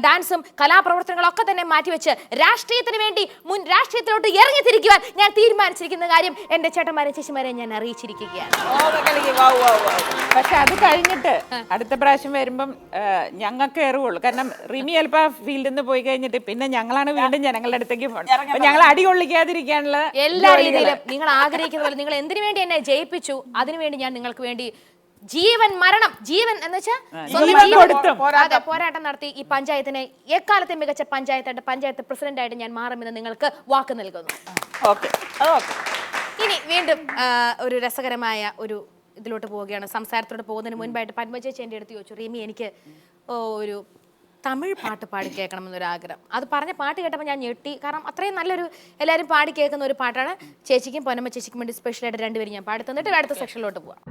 ഡാൻസും കലാപ്രവർത്തനങ്ങളൊക്കെ തന്നെ മാറ്റിവെച്ച് രാഷ്ട്രീയത്തിന് വേണ്ടി രാഷ്ട്രീയത്തിലോട്ട് ഇറങ്ങിത്തിരിക്കുവാൻ ഞാൻ തീരുമാനിച്ചിരിക്കുന്ന കാര്യം എൻ്റെ ചേട്ടന്മാരെ ചേച്ചിമാരെ ഞാൻ അറിയിച്ചിരിക്കുകയാണ്. പക്ഷെ അത് കഴിഞ്ഞിട്ട് അടുത്ത പ്രാവശ്യം വരുമ്പം ഞങ്ങൾക്ക് ഏറുള്ളൂ. കാരണം റിമി ചിലപ്പോൾ ഫീൽഡിൽ നിന്ന് പോയി കഴിഞ്ഞിട്ട് പിന്നെ ഞങ്ങളാണ് വീണ്ടും ജനങ്ങളുടെ അടുത്തേക്ക് പോകുന്നത്. ഞങ്ങൾ അടി കൊള്ളിക്കാതിരിക്കാനുള്ള എല്ലാ രീതിയിലും നിങ്ങൾ ആഗ്രഹിക്കുന്ന പോലെ നിങ്ങൾ എന്തിനു വേണ്ടി എന്നെ ജയിപ്പിച്ചു, അതിനുവേണ്ടി ഞാൻ നിങ്ങൾക്ക് വേണ്ടി ജീവൻ മരണം ജീവൻ എന്ന് വെച്ചാൽ പോരാട്ടം നടത്തി ഈ പഞ്ചായത്തിനെ എക്കാലത്തെ മികച്ച പഞ്ചായത്തായിട്ട് പഞ്ചായത്ത് പ്രസിഡന്റായിട്ട് ഞാൻ മാറുമെന്ന് നിങ്ങൾക്ക് വാക്ക് നൽകുന്നു. ഇനി വീണ്ടും ഒരു രസകരമായ ഒരു ഇതിലോട്ട് പോവുകയാണ്. സംസാരത്തോട്ട് പോകുന്നതിന് മുൻപായിട്ട് പത്മചേച്ചി എൻ്റെ അടുത്ത് ചോദിച്ചു, റീമി എനിക്ക് ഒരു തമിഴ് പാട്ട് പാടി കേൾക്കണമെന്നൊരാഗ്രഹം. അത് പറഞ്ഞ പാട്ട് കേട്ടപ്പോൾ ഞാൻ ഞെട്ടി. കാരണം അത്രയും നല്ലൊരു എല്ലാവരും പാടി കേൾക്കുന്ന ഒരു പാട്ടാണ്. ചേച്ചിക്കും പൊന്നമ്മ ചേച്ചിക്കും വേണ്ടി സ്പെഷ്യലായിട്ട് 2 പേരും ഞാൻ പാടി തന്നിട്ട് അടുത്ത സെക്ഷനിലോട്ട് പോവാം.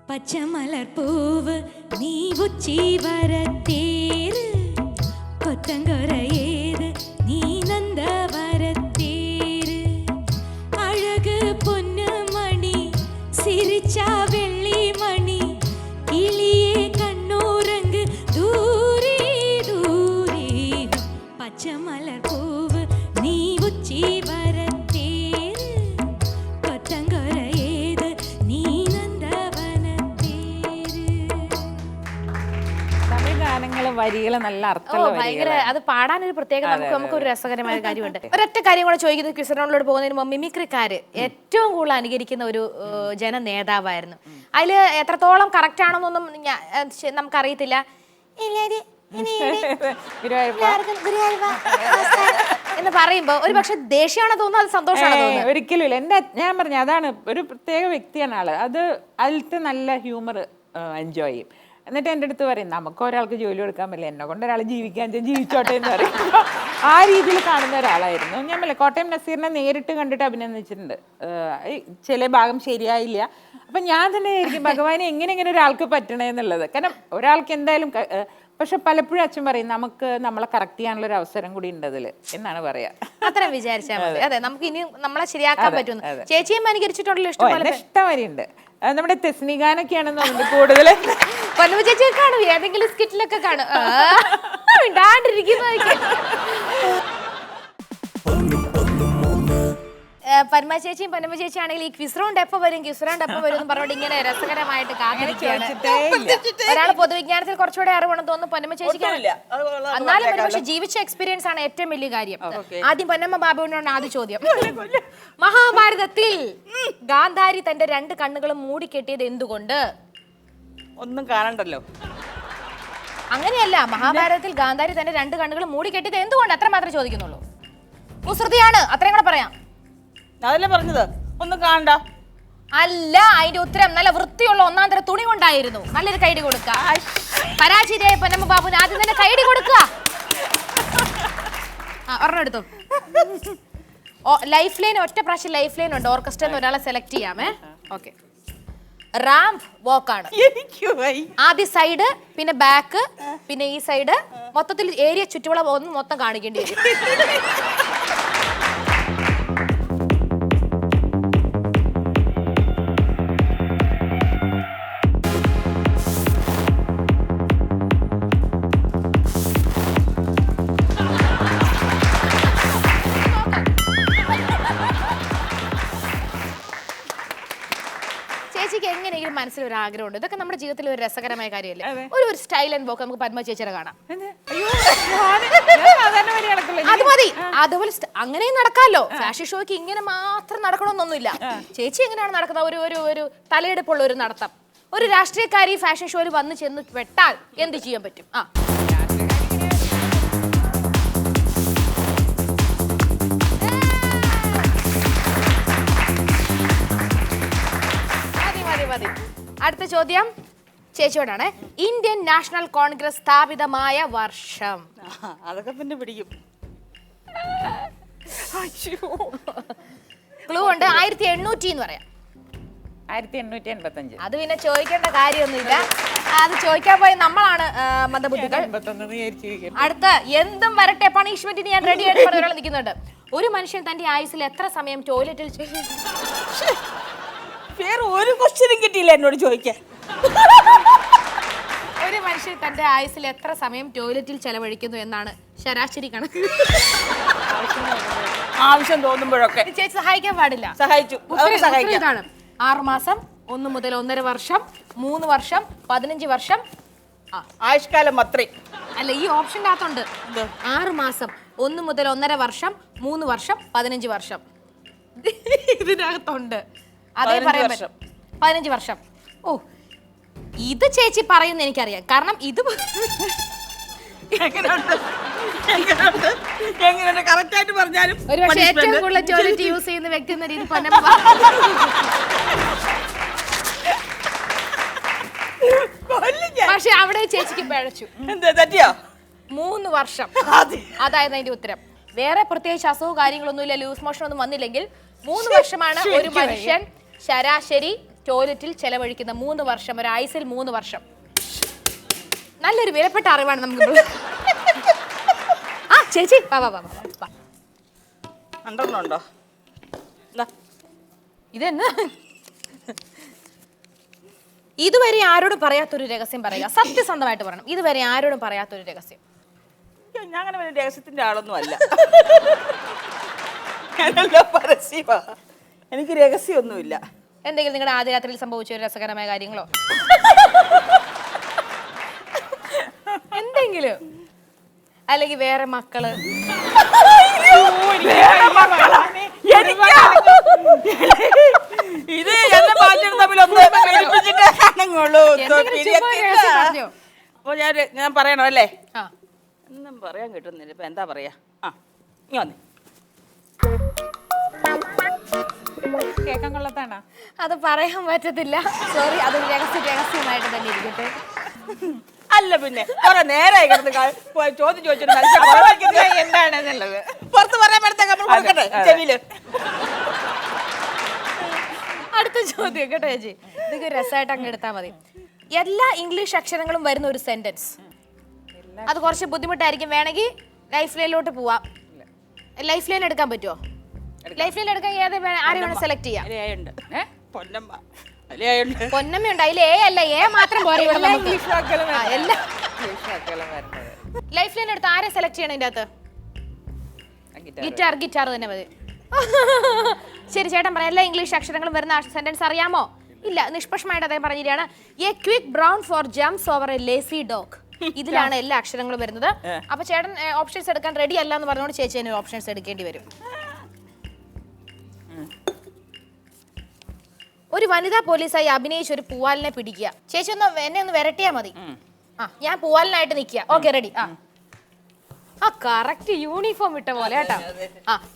പച്ചമലർപ്പൂവ് നീ ഉച്ചി വരത്തേര് കൊത്തങ്കൊരയേത് നീ നന്ദവരത്തേര് അഴക് പൊന്നുമണി സിരിച്ച വെള്ളിമണി കിളിയെ കണ്ണൂരങ്ക് ദൂരെ ദൂരെ പച്ചമലർപ്പൂവ് നീ ഉച്ചി വരത്തേര് കൊറ്റങ്കൊര ഏത് നീ നന്ദവനത്തേര്. തമിഴ് ഗാനങ്ങള് വരികള് നല്ല ഓ അർത്ഥമുള്ള ഭയങ്കര വരികളാണ്. അത് പാടാനൊരു പ്രത്യേക നമുക്കൊരു രസകരമായ കാര്യമുണ്ട്. ഒരൊറ്റ കാര്യം കൂടെ ചോദിക്കുന്നത് ക്വിസറോണിലോട് പോകുന്നതിന് മുമ്പ് മിമിക്രിക്കാര് ഏറ്റവും കൂടുതൽ അനുകരിക്കുന്ന ഒരു ജനനേതാവായിരുന്നു. അതില് എത്രത്തോളം കറക്റ്റ് ആണെന്നൊന്നും നമുക്കറിയത്തില്ല. എന്ന് പറയുമ്പോ ഒരു പക്ഷെ ദേഷ്യമാണോ തോന്നുന്നത്, അത് സന്തോഷമാണോ തോന്നുന്നത്? ഒരിക്കലും ഇല്ല. ഞാൻ പറഞ്ഞ അതാണ്, ഒരു പ്രത്യേക വ്യക്തിയാണ് ആള്. അത് അതിലത്തെ നല്ല ഹ്യൂമർ എൻജോയ് ചെയ്യും. എന്നിട്ട് എൻ്റെ അടുത്ത് പറയും, നമുക്ക് ഒരാൾക്ക് ജോലി കൊടുക്കാൻ പറ്റില്ല, എന്നെ കൊണ്ട് ഒരാൾ ജീവിക്കാൻ ജീവിച്ചോട്ടെ എന്ന് പറയും. ആ രീതിയിൽ കാണുന്ന ഒരാളായിരുന്നു. ഞാൻ പറയില്ല, കോട്ടയം നസീറിനെ നേരിട്ട് കണ്ടിട്ട് അഭിനന്ദിച്ചിട്ടുണ്ട്. ചില ഭാഗം ശരിയായില്ല. അപ്പം ഞാൻ തന്നെ ആയിരിക്കും ഭഗവാനെ എങ്ങനെ ഒരാൾക്ക് പറ്റണേ എന്നുള്ളത്. കാരണം ഒരാൾക്ക് എന്തായാലും പക്ഷെ പലപ്പോഴും അച്ഛൻ പറയും നമുക്ക് നമ്മളെ കറക്റ്റ് ചെയ്യാനുള്ള ഒരു അവസരം കൂടി ഉണ്ട് അതില് എന്നാണ് പറയാ. അത്രയും വിചാരിച്ചാൽ മതി. അതെ, നമുക്ക് ഇനി നമ്മളെ ശരിയാക്കാൻ പറ്റുന്നു. ചേച്ചിയും അനുകരിച്ചിട്ടുണ്ടല്ലോ ഇഷ്ടംപോലെ. ഇഷ്ടംവരെയുണ്ട്. നമ്മുടെ തെസ്നിഗാനൊക്കെയാണെന്ന് തോന്നുന്നുണ്ട് കൂടുതൽ. പൊന്നമ്മ ചേച്ചി കാണും, ഏതെങ്കിലും സ്കിറ്റിലൊക്കെ കാണും. പന്മ ചേച്ചിയും പൊന്നമ്മ ചേച്ചി ആണെങ്കിൽ ഈ ക്വിസ് റൗണ്ട് എപ്പോ വരും എന്ന് പറഞ്ഞോണ്ട് ഇങ്ങനെ രസകരമായിട്ട് കാണിക്കുകയാണ്. ഒരാൾ പൊതുവിജ്ഞാനത്തിൽ കുറച്ചുകൂടെ അറിവണമെന്ന് തോന്നുന്നു പൊന്നമ്മ ചേച്ചിക്ക്. എന്നാലും ഒരു പക്ഷെ ജീവിച്ച എക്സ്പീരിയൻസ് ആണ് ഏറ്റവും വലിയ കാര്യം. ആദ്യം പൊന്നമ്മ ബാബുവിനോട് ആദ്യ ചോദ്യം. മഹാഭാരതത്തിൽ ഗാന്ധാരി തന്റെ 2 കണ്ണുകളും മൂടിക്കെട്ടിയത് എന്തുകൊണ്ട്? ഒന്നും കാണണ്ടല്ലോ. അങ്ങനെയല്ല, മഹാഭാരതത്തിൽ ഗാന്ധാരി തന്റെ 2 കണ്ണുകളും മൂടിക്കെട്ടിയത് എന്തുകൊണ്ട്? അത്ര മാത്രമേ ചോദിക്കുന്നുള്ളൂ. കുസൃതിയാണ്, അത്രയും കൂടെ പറയാം. അതല്ലേ പറഞ്ഞത്, ഒന്നും കാണണ്ട. അല്ല, അതിന്റെ ഉത്തരം നല്ല വൃത്തിയുള്ള 1-ാം തരം തുണി കൊണ്ടായിരുന്നു. നല്ലൊരു കൈഡി കൊടുക്ക. പരാജയമായ പൊന്നമ്മ ബാബുവിന് ആദ്യം തന്നെ കൈഡി കൊടുക്കുക. ഒരെണ്ണം എടുത്തു. ലൈഫ് ലൈൻ, ഒറ്റ പ്രാവശ്യം ലൈഫ് ലൈൻ ഉണ്ട്. ഓർക്കസ്ട്രയിൽ ഒരാളെ സെലക്ട് ചെയ്യാമേ. ഓക്കെ, റാംപ് വോക്കാണ്. ആദ്യ സൈഡ്, പിന്നെ ബാക്ക്, പിന്നെ ഈ സൈഡ്, മൊത്തത്തിൽ ഏരിയ ചുറ്റുവള മൊത്തം കാണിക്കേണ്ടി വരും. ചേച്ചിക്ക് എങ്ങനെയെങ്കിലും മനസ്സിലൊരു ആഗ്രഹമുണ്ട്, ഇതൊക്കെ നമ്മുടെ ജീവിതത്തിൽ ഒരു രസകരമായ കാര്യമല്ലേ? ഒരു സ്റ്റൈൽ ആൻഡ് വോക്ക് നമുക്ക് പത്മ ചേച്ചിയെ കാണാം. അത് മതി. അതുപോലെ അങ്ങനെയും നടക്കാമല്ലോ. ഫാഷൻ ഷോയ്ക്ക് ഇങ്ങനെ മാത്രം നടക്കണമെന്നൊന്നുമില്ല. ചേച്ചി എങ്ങനെയാണ് നടക്കുന്നത്? ഒരു തലയെടുപ്പുള്ള ഒരു നടത്തം. ഒരു രാഷ്ട്രീയക്കാരി ഫാഷൻ ഷോയിൽ വന്ന് ചെന്ന് പെട്ടാൽ എന്ത് ചെയ്യാൻ പറ്റും? അടുത്ത ചോദ്യം ചേച്ചിയോടാണ്. ഇന്ത്യൻ നാഷണൽ കോൺഗ്രസ് സ്ഥാപിതമായ വർഷം? അതൊക്കെ പിന്നെ പിടിക്കും. ക്ലൂ ഉണ്ട്. 1800 എന്ന് പറയാം. 1885. അത് പിന്നെ ചോദിക്കേണ്ട കാര്യമൊന്നുമില്ല. അത് ചോദിക്കാൻ പോയി നമ്മളാണ് മന്ദബുദ്ധികൾ. അടുത്ത എന്തും വരട്ടെ, പണിഷ്മെന്റിന് ഞാൻ റെഡി ആയിട്ട് ഒരാൾ നിൽക്കുന്നുണ്ട്. ഒരു മനുഷ്യൻ തന്റെ ആയുസിൽ എത്ര സമയം ടോയ്ലറ്റിൽ വേറെ ഒരു ക്വസ്റ്റ്യനും കിട്ടിയില്ല എന്നോട് ചോദിക്കാൻ. ഒരു മനുഷ്യൻ തന്റെ ആയുസിൽ എത്ര സമയം ടോയ്ലറ്റിൽ ചെലവഴിക്കുന്നു എന്നാണ് ശരാശരി കണക്ക്. ആവശ്യം തോന്നുമ്പോഴൊക്കെ. ചേച്ചി സഹായിക്കാൻ പാടില്ല. സഹായിച്ചു. ഇതാണ് 6 മാസം, 1 മുതൽ 1.5 വർഷം, 3 വർഷം, 15 വർഷം, ആയുഷ്കാലം അത്രയും. അല്ല, ഈ ഓപ്ഷൻ്റെ അകത്തുണ്ട്. 6 മാസം, 1 മുതൽ 1.5 വർഷം, 3 വർഷം, 15 വർഷം. ഇതിനകത്തുണ്ട്. അതേ പറയാൻ പറ്റും. 15 വർഷം. ഓ, ഇത് ചേച്ചി പറയുന്ന എനിക്കറിയാം. കാരണം ഇത് ഒരു പക്ഷേ ഏറ്റവും കൂടുതൽ ടോയ്ലറ്റ് യൂസ് ചെയ്യുന്ന വ്യക്തി എന്ന രീതി പക്ഷെ അവിടെ ചേച്ചിക്ക് പിഴച്ചു. 3 വർഷം. അതായത് അതിന്റെ ഉത്തരം. വേറെ പ്രത്യേകിച്ച് അസുഖ കാര്യങ്ങളൊന്നുമില്ല, ലൂസ് മോഷൻ ഒന്നും വന്നില്ലെങ്കിൽ 3 വർഷമാണ് ഒരു മനുഷ്യൻ ശരാശരി ടോയ്ലറ്റിൽ ചെലവഴിക്കുന്ന. 3 വർഷം, ഒരു ആയുസിൽ 3 വർഷം. നല്ലൊരു വിലപ്പെട്ട അറിവാണ് നമുക്ക്. ചേച്ചി ഉണ്ടോ? ഇതെന്ന് ഇതുവരെ ആരോടും പറയാത്തൊരു രഹസ്യം പറയുക. സത്യസന്ധമായിട്ട് പറയണം. ഇതുവരെ ആരോടും പറയാത്തൊരു രഹസ്യം. ഞാൻ അങ്ങനെ വലിയ രഹസ്യത്തിന്റെ ആളൊന്നും അല്ല. ഞാനല്ല പരസ്യമാ, എനിക്ക് രഹസ്യമൊന്നുമില്ല. എന്തെങ്കിലും നിങ്ങളുടെ ആദ്യ രാത്രിയിൽ സംഭവിച്ച ഒരു രസകരമായ കാര്യങ്ങളോ എന്തെങ്കിലും, അല്ലെങ്കിൽ വേറെ മക്കള്? ഇത് എന്നെ മാറ്റം തമ്മിലൊന്നും അപ്പൊ ഞാൻ പറയണോ അല്ലേ? ഒന്നും പറയാൻ കിട്ടുന്നില്ല. ഇപ്പൊ എന്താ പറയാ? ഇനി വന്നേ. കേക്കാൻ കൊള്ളത്താണോ? അത് പറയാൻ പറ്റത്തില്ല, സോറി. അത് രഹസ്യമായിട്ട് തന്നെ ഇരിക്കട്ടെ. അല്ല പിന്നെ കുറെ നേരമായി കിടന്ന് ചോദ്യം ചോദിച്ചിട്ട് എന്താണെന്നുള്ളത് പുറത്ത് പറയാൻ പറ്റത്തേ ചെവിയില്. അടുത്ത ചോദ്യം കേട്ടോ ചേച്ചി, ഇതൊക്കെ രസമായിട്ട് അങ്ങ് എടുത്താൽ മതി. എല്ലാ ഇംഗ്ലീഷ് അക്ഷരങ്ങളും വരുന്ന ഒരു സെന്റൻസ്. അത് കുറച്ച് ബുദ്ധിമുട്ടായിരിക്കും. വേണമെങ്കിൽ ലൈഫ് ലൈനിലോട്ട് പോവാം. ലൈഫ് ലൈൻ എടുക്കാൻ പറ്റുമോ? ലൈഫ് ലൈൻ എടുക്കാൻ ആരെയാണ് സെലക്ട് ചെയ്യാം? പൊന്നമ്മയുണ്ട്, അതിൽ എ അല്ല, എ മാത്രം പോരെ ഇവിടെ നമുക്ക്. ലൈഫ് ലൈൻ എടുത്ത് ആരെ സെലക്ട് ചെയ്യണം? ഇതിന്റെ അകത്ത് ഗിറ്റാർ തന്നെ മതി. ശരി, ചേട്ടൻ പറയാം. എല്ലാ ഇംഗ്ലീഷ് അക്ഷരങ്ങളും വരുന്ന സെന്റൻസ് അറിയാമോ? ഇല്ല, നിഷ്പക്ഷമായിട്ട് അദ്ദേഹം പറഞ്ഞിരിക്കുകയാണ്. എ ക്വിക്ക് ബ്രൗൺ ഫോർ jumps over a lazy dog. ഇതിലാണ് എല്ലാ അക്ഷരങ്ങളും വരുന്നത്. അപ്പൊ ചേട്ടൻ ഓപ്ഷൻസ് എടുക്കാൻ റെഡി അല്ല എന്ന് പറഞ്ഞുകൊണ്ട് ചേച്ചി തന്നെ ഓപ്ഷൻസ് എടുക്കേണ്ടി വരും. ഒരു വനിതാ പോലീസായി അഭിനയിച്ച ഒരു പൂവാലിനെ പിടിക്കുക. ചേച്ചി എന്നെ ഒന്ന് വിരട്ടിയാ മതി. ഞാൻ പൂവാലിനായിട്ട് നിൽക്കുക. Okay, ready. കറക്റ്റ് യൂണിഫോം ഇട്ട പോലെ കേട്ടോ.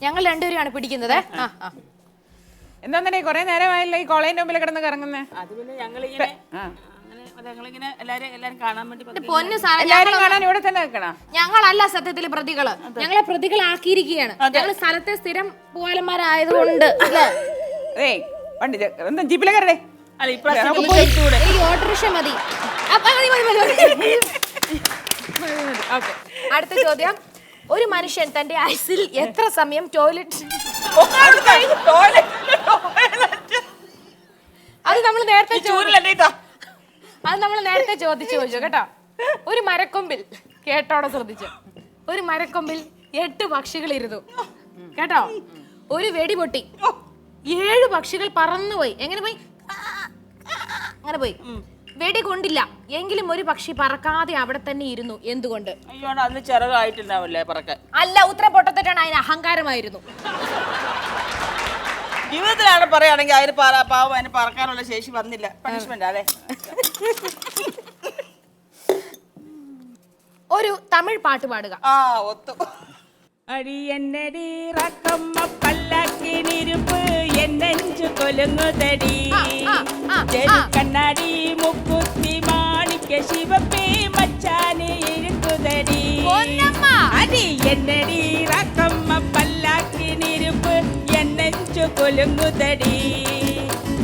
ഞങ്ങൾ രണ്ടുപേരെയാണ് പിടിക്കുന്നത്. എന്താ കൊറേ നേരമായില്ല ഈ കോളേജിന്റെ മുമ്പിൽ കിടന്ന് കറങ്ങുന്നേ? അത് പിന്നെ ഞങ്ങളിങ്ങനെ എല്ലാരും കാണാൻ വേണ്ടി. പൊന്നു സാറേ, കാണാൻ ഇവിടെ തന്നെ നിൽക്കണം. ഞങ്ങളല്ല സത്യത്തില് പ്രതികള്, ഞങ്ങളെ പ്രതികളാക്കിയിരിക്കുകയാണ്. ഞങ്ങൾ സ്ഥലത്തെ സ്ഥിരം പൂവാലന്മാരായതുകൊണ്ട്. എന്താ ജീപ്പിലെ കയറേ? എനിക്ക് ഓട്ടോറിക്ഷ മതി. അടുത്ത ചോദ്യം. ഒരു മനുഷ്യൻ തന്റെ ആയുസിൽ എത്ര സമയം ടോയ്ലറ്റ്? അത് നമ്മൾ നേരത്തെ ചോദിച്ചു കേട്ടോ. ഒരു മരക്കൊമ്പിൽ, കേട്ടോടെ ശ്രദ്ധിച്ചു, ഒരു മരക്കൊമ്പിൽ 8 പക്ഷികൾ ഇരുന്നു കേട്ടോ. ഒരു വെടി പൊട്ടി, 7 പക്ഷികൾ പറന്നുപോയി. എങ്ങനെ പോയി? അങ്ങനെ പോയി. വെടി കൊണ്ടില്ല, എങ്കിലും ഒരു പക്ഷി പറക്കാതെ അവിടെ തന്നെ ഇരുന്നു. എന്തുകൊണ്ട്? അയ്യോ, അതിന് ചിറകായിട്ടുണ്ടാവില്ലേ പറക്കാൻ? അല്ല, ഉത്തരം പൊട്ടത്തെറ്റാണ്. അതിന് അഹങ്കാരമായിരുന്നു. ജീവിതത്തിലാണ് പറയുകയാണെങ്കിൽ അതിന് പാവം അതിന് പറക്കാനുള്ള ശേഷി വന്നില്ല. പണിഷ്മെന്റ് അതെ. ഒരു തമിഴ് പാട്ട് പാടുക. ഒത്തു. അടിയന്നടി റക്കമ്മ പല്ലക്കിനിരുപ്പ് എന്നെഞ്ചു കൊലുങ്ങുതടി കണ്ണാടി മുക്കുത്തി മാണിക്ക ശിവപ്പേ മച്ചാനെ ഇഴുക്കുതടി അടിയന്നടി റക്കമ്മ പല്ലക്കിനിരുപ്പ് എന്നെഞ്ചു കൊലുങ്ങുതടി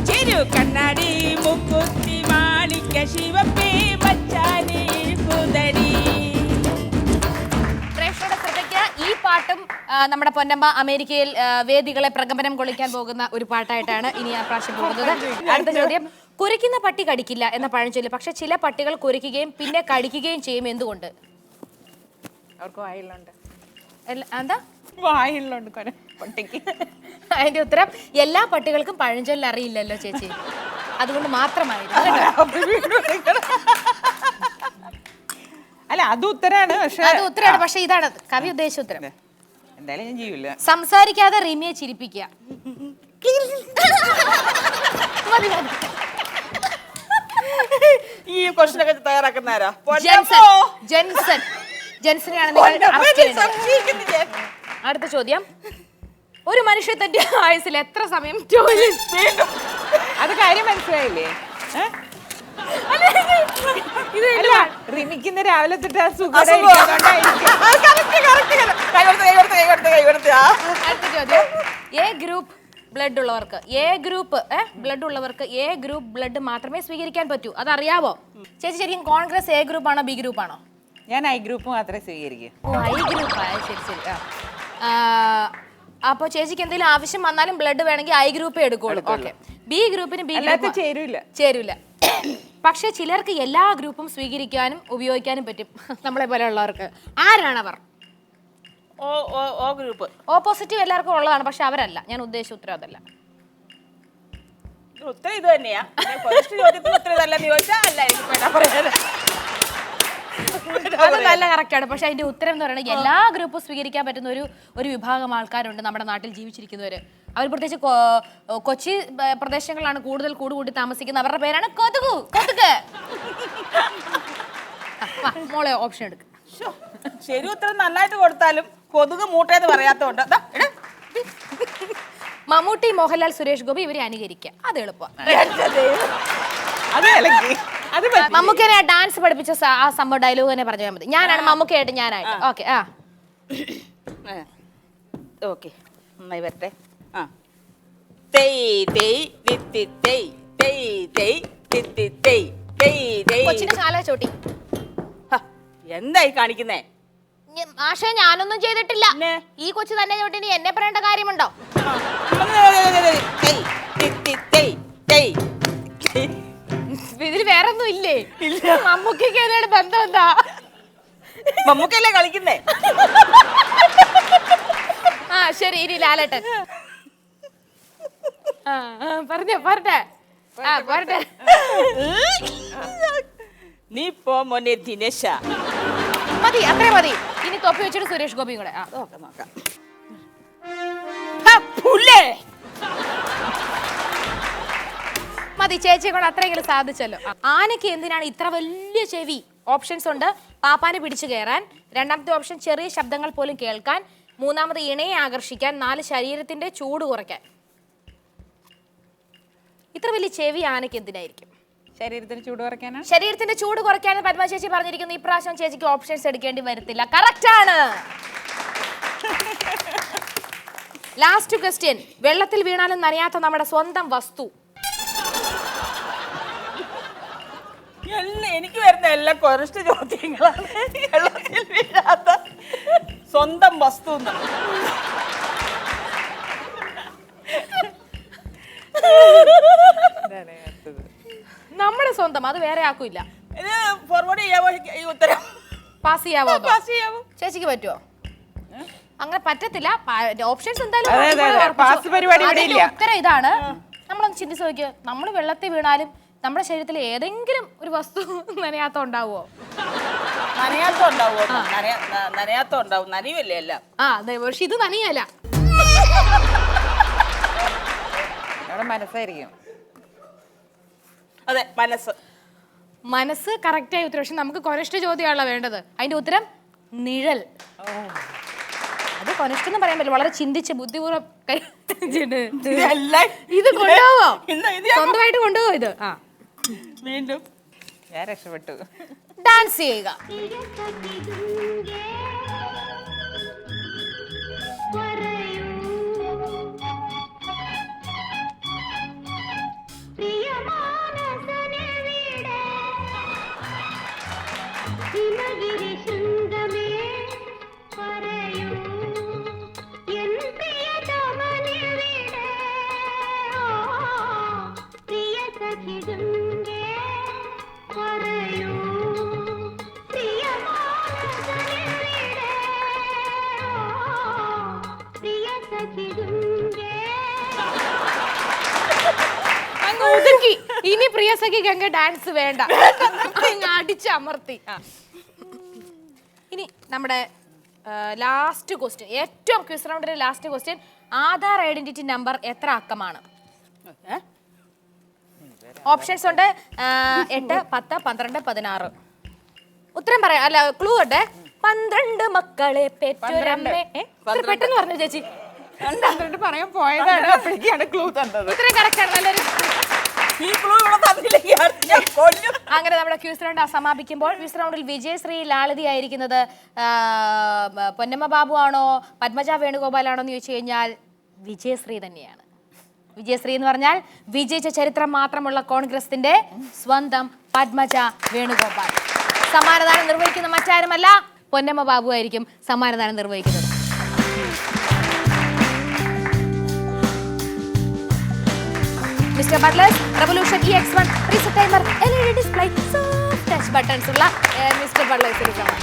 ചെറു കണ്ണാടി മുക്കുത്തി മാണിക്ക ശിവപ്പേ മച്ചാനെ ഇഴുക്കുതടി. ഈ പാട്ടും നമ്മുടെ പൊന്നമ്മ അമേരിക്കയിൽ വേദികളെ പ്രകമ്പനം കൊള്ളിക്കാൻ പോകുന്ന ഒരു പാട്ടായിട്ടാണ് ഇനി ആ പ്രാവശ്യം പോകുന്നത്. അടുത്ത ചോദ്യം. കുരയ്ക്കുന്ന പട്ടി കടിക്കില്ല എന്ന പഴഞ്ചൊല്ല്, പക്ഷെ ചില പട്ടികൾ കുരയ്ക്കുകയും പിന്നെ കടിക്കുകയും ചെയ്യും. എന്തുകൊണ്ട്? അവർക്ക് വായിലുണ്ട്. എന്താ വായിലുണ്ട് പട്ടിക്ക്? അതിന്റെ ഉത്തരം എല്ലാ പട്ടികൾക്കും പഴഞ്ചൊല്ല് അറിയില്ലല്ലോ ചേച്ചി, അതുകൊണ്ട് മാത്രമായിരുന്നു. അല്ല, അത് ഉത്തരാണ്. പക്ഷെ ഇതാണ് കവി ഉദ്ദേശിച്ച ഉത്തരം. എന്തായാലും ഞാൻ ചെയ്യൂല. സംസാരിക്കാതെ റിമിയെ ചിരിപ്പിക്കുക. ഈ ക്വസ്റ്റ്യനൊക്കെ തയ്യാറാക്കുന്നവരാ? ജെൻസനെയാണ്. അടുത്ത ചോദ്യം. ഒരു മനുഷ്യൻ തന്റെ ആയുസിൽ എത്ര സമയം ടോയ്ലറ്റ്? അത് കാര്യം മനസ്സിലായില്ലേ? റിമിക്കുന്ന രാവിലെ തൊട്ട് അടുത്ത ചോദ്യം. എ ഗ്രൂപ്പ് ബ്ലഡ് ഉള്ളവർക്ക് എ ഗ്രൂപ്പ് ബ്ലഡ് മാത്രമേ സ്വീകരിക്കാൻ പറ്റൂ. അതറിയാവോ ചേച്ചി? ശരിക്കും കോൺഗ്രസ് എ ഗ്രൂപ്പ് ആണോ ബി ഗ്രൂപ്പ് ആണോ? ഞാൻ ഐ ഗ്രൂപ്പ് മാത്രമേ സ്വീകരിക്കൂ. I group. ശരി. അപ്പൊ ചേച്ചിക്ക് എന്തെങ്കിലും ആവശ്യം വന്നാലും ബ്ലഡ് വേണമെങ്കിൽ ഐ ഗ്രൂപ്പേ എടുക്കുള്ളൂ. ഓക്കെ. ബി ഗ്രൂപ്പിന് ബി ഗ്രൂപ്പ് ചേരൂല. പക്ഷെ ചിലർക്ക് എല്ലാ ഗ്രൂപ്പും സ്വീകരിക്കാനും ഉപയോഗിക്കാനും പറ്റും. നമ്മളെ പോലെയുള്ളവർക്ക്. ആരാണ് അവർ? ഓ ഗ്രൂപ്പ്. ഓപ്പോസിറ്റീവ് എല്ലാവർക്കും ഉള്ളതാണ്, പക്ഷെ അവരല്ല. ഞാൻ ഉദ്ദേശിച്ച ഉത്തരം അതല്ല. ഉത്തരം ഇത് തന്നെയാ. ചോദ്യത്തിന് ഉത്തരം ഇതല്ലെന്ന് ചോദിച്ചാൽ അല്ല, എനിക്ക് പറയാൻ അത് നല്ല കറക്റ്റാണ്. പക്ഷെ അതിന്റെ ഉത്തരം എന്ന് പറയുന്നത് എല്ലാ ഗ്രൂപ്പും സ്വീകരിക്കാൻ പറ്റുന്ന ഒരു വിഭാഗം ആൾക്കാരുണ്ട് നമ്മുടെ നാട്ടിൽ ജീവിച്ചിരിക്കുന്നവര്. അവർ പ്രത്യേകിച്ച് കൊച്ചി പ്രദേശങ്ങളിലാണ് കൂടുതൽ കൂടി താമസിക്കുന്നത്. അവരുടെ പേരാണ് കൊതുക്. മോളെ ഓപ്ഷൻ എടുക്കുക. ശരി ഉത്തരം നന്നായിട്ട് കൊടുത്താലും കൊതുക് മൂട്ടേന്ന് പറയാത്തോണ്ട് മമ്മൂട്ടി, മോഹൻലാൽ, സുരേഷ് ഗോപി ഇവരെ അനുകരിക്കുക. അത് എളുപ്പം. മമ്മൂക്കനെ ഡാൻസ് പഠിപ്പിച്ച ആ സംഭവം ഡയലോഗ് തന്നെ പറഞ്ഞാൽ മതി. ഞാനാണ് മമ്മൂക്കയായിട്ട് ഞാനായിട്ട്. ഓക്കെ. ഓക്കെ, നന്നായി വരട്ടെ. ആ, കൊച്ചിന്റെ കാല ചോട്ടി. എന്തായി കാണിക്കുന്നേ? ആശയ ഞാനൊന്നും ചെയ്തിട്ടില്ല. ഈ കൊച്ചു തന്നെ ചോട്ടിനി എന്നെ പറയേണ്ട കാര്യമുണ്ടോ? ഇതിൽ വേറെ ഒന്നും ഇല്ലേ? മമ്മൂക്കയ്ക്ക് ഏതാണ് ബന്ധം? എന്താ മമ്മൂക്കല്ലേ കളിക്കുന്നേ? ആ ശരി, ഇനി ലാലേട്ടൻ. പറഞ്ഞേ. നീ പോ മോനെ ദിനേശ. മതി, അത്രേ മതി. ഇനി തൊപ്പി വെച്ചിട്ട് സുരേഷ് ഗോപിയും കൂടെ. നോക്കാം. മതി, ചേച്ചിയെ കൊണ്ട് അത്രയെങ്കിലും സാധിച്ചല്ലോ. ആനയ്ക്ക് എന്തിനാണ് ഇത്ര വലിയ ചെവി? ഓപ്ഷൻസ് ഉണ്ട്. പാപ്പാനെ പിടിച്ചു കയറാൻ, രണ്ടാമത്തെ ഓപ്ഷൻ ചെറിയ ശബ്ദങ്ങൾ പോലും കേൾക്കാൻ, മൂന്നാമത് ഇണയെ ആകർഷിക്കാൻ, 4 ശരീരത്തിന്റെ ചൂട് കുറയ്ക്കാൻ. ഇത്ര വലിയ ചെവി ആനയ്ക്ക് എന്തിനായിരിക്കും? ശരീരത്തിന് ചൂട് കുറയ്ക്കാനാണ്. ശരീരത്തിന്റെ ചൂട് കുറയ്ക്കാൻ പത്മ ചേച്ചി പറഞ്ഞിരിക്കുന്നു. ഈ പ്രാവശ്യം ചേച്ചിക്ക് ഓപ്ഷൻസ് എടുക്കേണ്ടി വരത്തില്ല. കറക്റ്റ് ആണ്. Last question. വെള്ളത്തിൽ വീണാലും നനയാത്ത നമ്മുടെ സ്വന്തം വസ്തു. എനിക്ക് വരുന്ന എല്ലാ കുറച്ച് ചോദ്യങ്ങളാണ്. വെള്ളത്തിൽ വീഴാത്ത സ്വന്തം വസ്തു. നമ്മുടെ സ്വന്തം, അത് വേറെ ആക്കൂല. ഇത് ഫോർവേഡ് ചെയ്യാവോ? ഈ ഉത്തരം പാസ് ചെയ്യാവോ? പാസ് ചെയ്യാവോ? ചേച്ചിക്ക് പറ്റുമോ? അങ്ങനെ പറ്റത്തില്ല. ഓപ്ഷൻസ് എന്തായാലും ഉത്തരം ഇതാണ്. നമ്മളൊന്ന് ചിന്തിച്ച് നോക്കിയോ. നമ്മൾ വെള്ളത്തിൽ വീണാലും നമ്മുടെ ശരീരത്തിൽ ഏതെങ്കിലും ഒരു വസ്തു നനയാത്ത ഉണ്ടാവുമോ? നനയാത്ത ഉണ്ടാവും. നനയുമല്ലേ എല്ലാം. അതെ, പക്ഷെ ഇത് നനയല്ല. മനസ്സായിരിക്കും. അതെ, മനസ്സ് കറക്റ്റ് ആയ ഉത്തരം. പക്ഷെ നമുക്ക് കൊനഷ്ട ചോദ്യമാണല്ലോ വേണ്ടത്. അതിന്റെ ഉത്തരം നിഴൽ. അത് കൊനഷ്ടം എന്ന് പറയാൻ പറ്റില്ല. വളരെ ചിന്തിച്ച് ബുദ്ധിപൂർവ്വം ഇത് കൊണ്ടുപോവോ? സ്വന്തമായിട്ട് കൊണ്ടുപോവോ ഇത്? വീണ്ടും ഞാൻ രക്ഷപ്പെട്ടു. ഡാൻസ് ചെയ്യുക. ഇനി പ്രിയ സഖിക്ക് അങ്ങ് ഡാൻസ് വേണ്ട, അടിച്ചമർത്തി. ഇനി നമ്മുടെ ലാസ്റ്റ് ക്വസ്റ്റ്യൻ, ഏറ്റവും ക്വിസ് റൗണ്ടിലെ last question. Aadhaar identity number എത്ര അക്കമാണ്? ഓപ്ഷൻസ് ഉണ്ട്. 8, 10, 12, 16. ഉത്തരം പറയാം. അല്ല, ക്ലൂ ഉണ്ട്. 12 മക്കളെ പെറ്റൊരമ്മേ. പെട്ടെന്ന് പറഞ്ഞു ചേച്ചി. 12 പറയാൻ പോയതാണ്, അപ്പോഴേക്കാണ് ക്ലൂ തന്നത്. ഉത്തരം കറക്റ്റ് ആണ്. നല്ലൊരു അങ്ങനെ നമ്മുടെ ക്യൂസ് റൗണ്ട് സമാപിക്കുമ്പോൾ ക്യൂസ് റൗണ്ടിൽ വിജയശ്രീ ലാളിതയായിരിക്കുന്നത് പൊന്നമ്മ ബാബു ആണോ പത്മജ വേണുഗോപാലാണോ എന്ന് ചോദിച്ചു കഴിഞ്ഞാൽ വിജയശ്രീ തന്നെയാണ്. വിജയശ്രീ എന്ന് പറഞ്ഞാൽ വിജയിച്ച ചരിത്രം മാത്രമുള്ള കോൺഗ്രസിന്റെ സ്വന്തം പത്മജ വേണുഗോപാൽ. സമ്മാനദാനം നിർവഹിക്കുന്ന മറ്റാരുമല്ല, പൊന്നമ്മ ബാബു ആയിരിക്കും സമ്മാനദാനം നിർവഹിക്കുന്നത്. Mister Butler's revolution EX1 reset timer LED display soft touch buttons ഉള്ള മിസ്റ്റർ ബട്ട്ലേഴ്സിൽ കാണാം.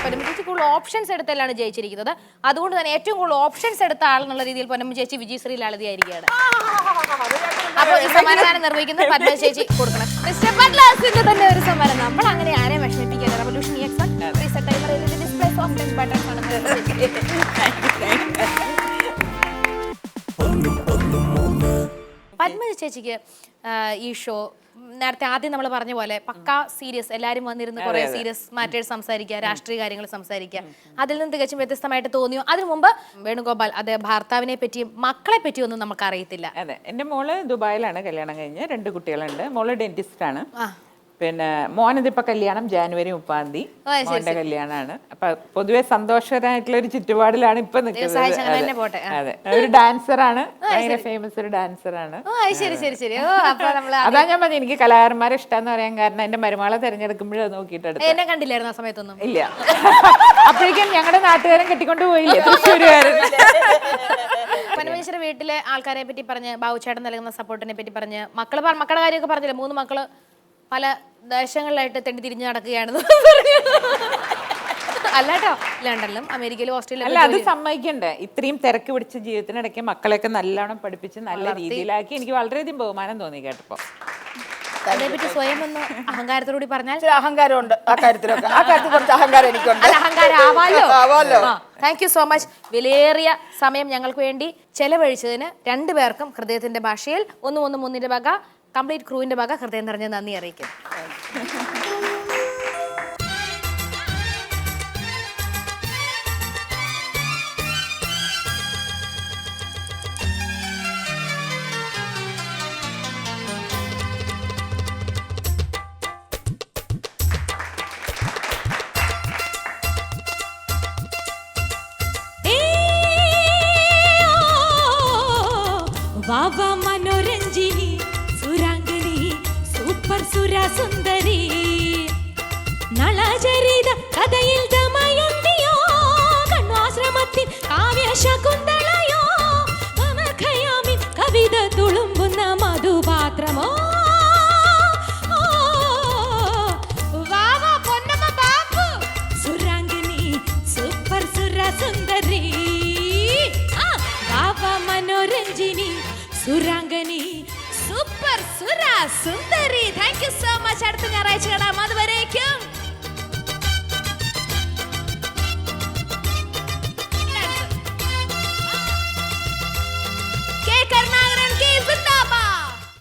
പൊന്നമ്മ ചേച്ചി കൂടുതൽ ഓപ്ഷൻസ് എടുത്തല്ലാണ് ജയിച്ചിരിക്കുന്നത്. അതുകൊണ്ട് തന്നെ ഏറ്റവും കൂടുതൽ ഓപ്ഷൻസ് എടുത്ത ആളെന്നുള്ള രീതിയിൽ പൊന്നമ്മ ചേച്ചി വിജയശ്രീ ലാളിതയായിരിക്കുകയാണ്. അപ്പോൾ ഈ സമ്മാനദാനം നിർവഹിക്കുന്നത് പത്മ ചേച്ചി കൊടുക്കണം. മിസ്റ്റർ ബട്ട്ലേഴ്സിന്റെ തന്നെ ഒരു സമ്മാനം. നമ്മൾ അങ്ങനെ ആരെയും വിഷമിപ്പിക്കില്ല. Revolution EX1 reset timer LED display soft touch buttons ആണ്. പത്മ ചേച്ചിക്ക് ഈ ഷോ നേരത്തെ ആദ്യം നമ്മൾ പറഞ്ഞ പോലെ പക്കാ സീരിയസ്, എല്ലാവരും വന്നിരുന്ന് കുറെ സീരിയസ് മാറ്റേഴ്സ് സംസാരിക്കുക, രാഷ്ട്രീയ കാര്യങ്ങൾ സംസാരിക്കുക, അതിൽ നിന്ന് തികച്ചും വ്യത്യസ്തമായിട്ട് തോന്നിയോ? അതിനു മുമ്പ് വേണുഗോപാൽ ഭർത്താവിനെ പറ്റിയും മക്കളെ പറ്റിയും ഒന്നും നമുക്ക് അറിയത്തില്ല. അതെ, എൻ്റെ മോള് ദുബായിലാണ് കല്യാണം കഴിഞ്ഞ്, 2 കുട്ടികളുണ്ട്. മോള് ഡെന്റിസ്റ്റ് ആണ്. പിന്നെ മോനതിപ്പോ കല്യാണം ജനുവരി 30 മോന്റെ കല്യാണമാണ്. അപ്പൊ പൊതുവെ സന്തോഷകരമായിട്ടുള്ള ഒരു ചുറ്റുപാടിലാണ് ഇപ്പൊ നിൽക്കുന്നത്. അതെ, ഒരു ഡാൻസറാണ്, ഭയങ്കര ഫേമസ് ഒരു ഡാൻസറാണ്. അതാ ഞാൻ പറഞ്ഞു എനിക്ക് കലാകാരന്മാരെ ഇഷ്ടമെന്ന് പറയാൻ കാരണം എന്റെ മരുമകളെ തെരഞ്ഞെടുക്കുമ്പോഴത് നോക്കിയിട്ട് എന്നെ കണ്ടില്ലായിരുന്നു ആ സമയത്തൊന്നും. ഇല്ല, അപ്പോഴേക്കും ഞങ്ങളുടെ നാട്ടുകാരൻ കെട്ടിക്കൊണ്ട് പോയില്ലേ തൃശ്ശൂരുകാരൻ. പനമേശ്വര വീട്ടിലെ ആൾക്കാരെ പറ്റി പറഞ്ഞ്, ബാബുച്ചേട്ടൻ നൽകുന്ന സപ്പോർട്ടിനെ പറ്റി പറഞ്ഞ്, മക്കളുടെ കാര്യമൊക്കെ പറഞ്ഞില്ലേ, 3 മക്കള് പല ദേശങ്ങളിലായിട്ട് തെണ്ടി തിരിഞ്ഞു നടക്കുകയാണെന്ന് അല്ലാട്ടോ. ലണ്ടനിലും അമേരിക്കയിലും ഓസ്ട്രേലിയയിലും അല്ല, അത് സമ്മതിക്കണ്ടേ. ഇത്രയും തിരക്ക് പിടിച്ച ജീവിതത്തിനിടയ്ക്ക് മക്കളെയൊക്കെ നല്ലോണം പഠിപ്പിച്ച് നല്ല രീതിയിലാക്കി എനിക്ക് വളരെയധികം ബഹുമാനം തോന്നി കേട്ടപ്പോ. അതേപറ്റി സ്വയം ഒന്ന് അഹങ്കാരത്തോടുകൂടി പറഞ്ഞാൽ അഹങ്കാരമുണ്ട് ആ കാര്യത്തിലൊക്കെ. ആ കാര്യത്തിൽ കുറച്ച് അഹങ്കാരം എനിക്കുണ്ട്. അഹങ്കാരം ആവാലോ. Thank you so much. വിലയേറിയ സമയം ഞങ്ങൾക്ക് വേണ്ടി ചെലവഴിച്ചതിന് 2 പേർക്കും ഹൃദയത്തിന്റെ ഭാഷയിൽ 113 വക കംപ്ലീറ്റ് ക്രൂവിന്റെ വക ഹൃദയം നിറഞ്ഞ നന്ദി അറിയിക്കും. വാവാ മനോരഞ്ജിനി സുരാംഗിനി സൂപ്പർ സുരസുന്ദരി നളചരിത കഥയിൽ ദമയന്തിയോ കണ്വാശ്രമത്തിൽ കാവ്യശകുന്തളയോ അമർഖയാമിൻ കവിത തുളുമ്പുന്ന മധുപാത്രമോ. വാവാ പൊന്നമ്മ ബാബു സുരാംഗിനി സൂപ്പർ സുരസുന്ദരി വാവാ മനോരഞ്ജിനി സുരാംഗനി സൂപ്പർ സുര സുന്ദരി. Thank you so much. അടുത്ത ഞായറാഴ്ച കാണാം. അതുവരേക്കും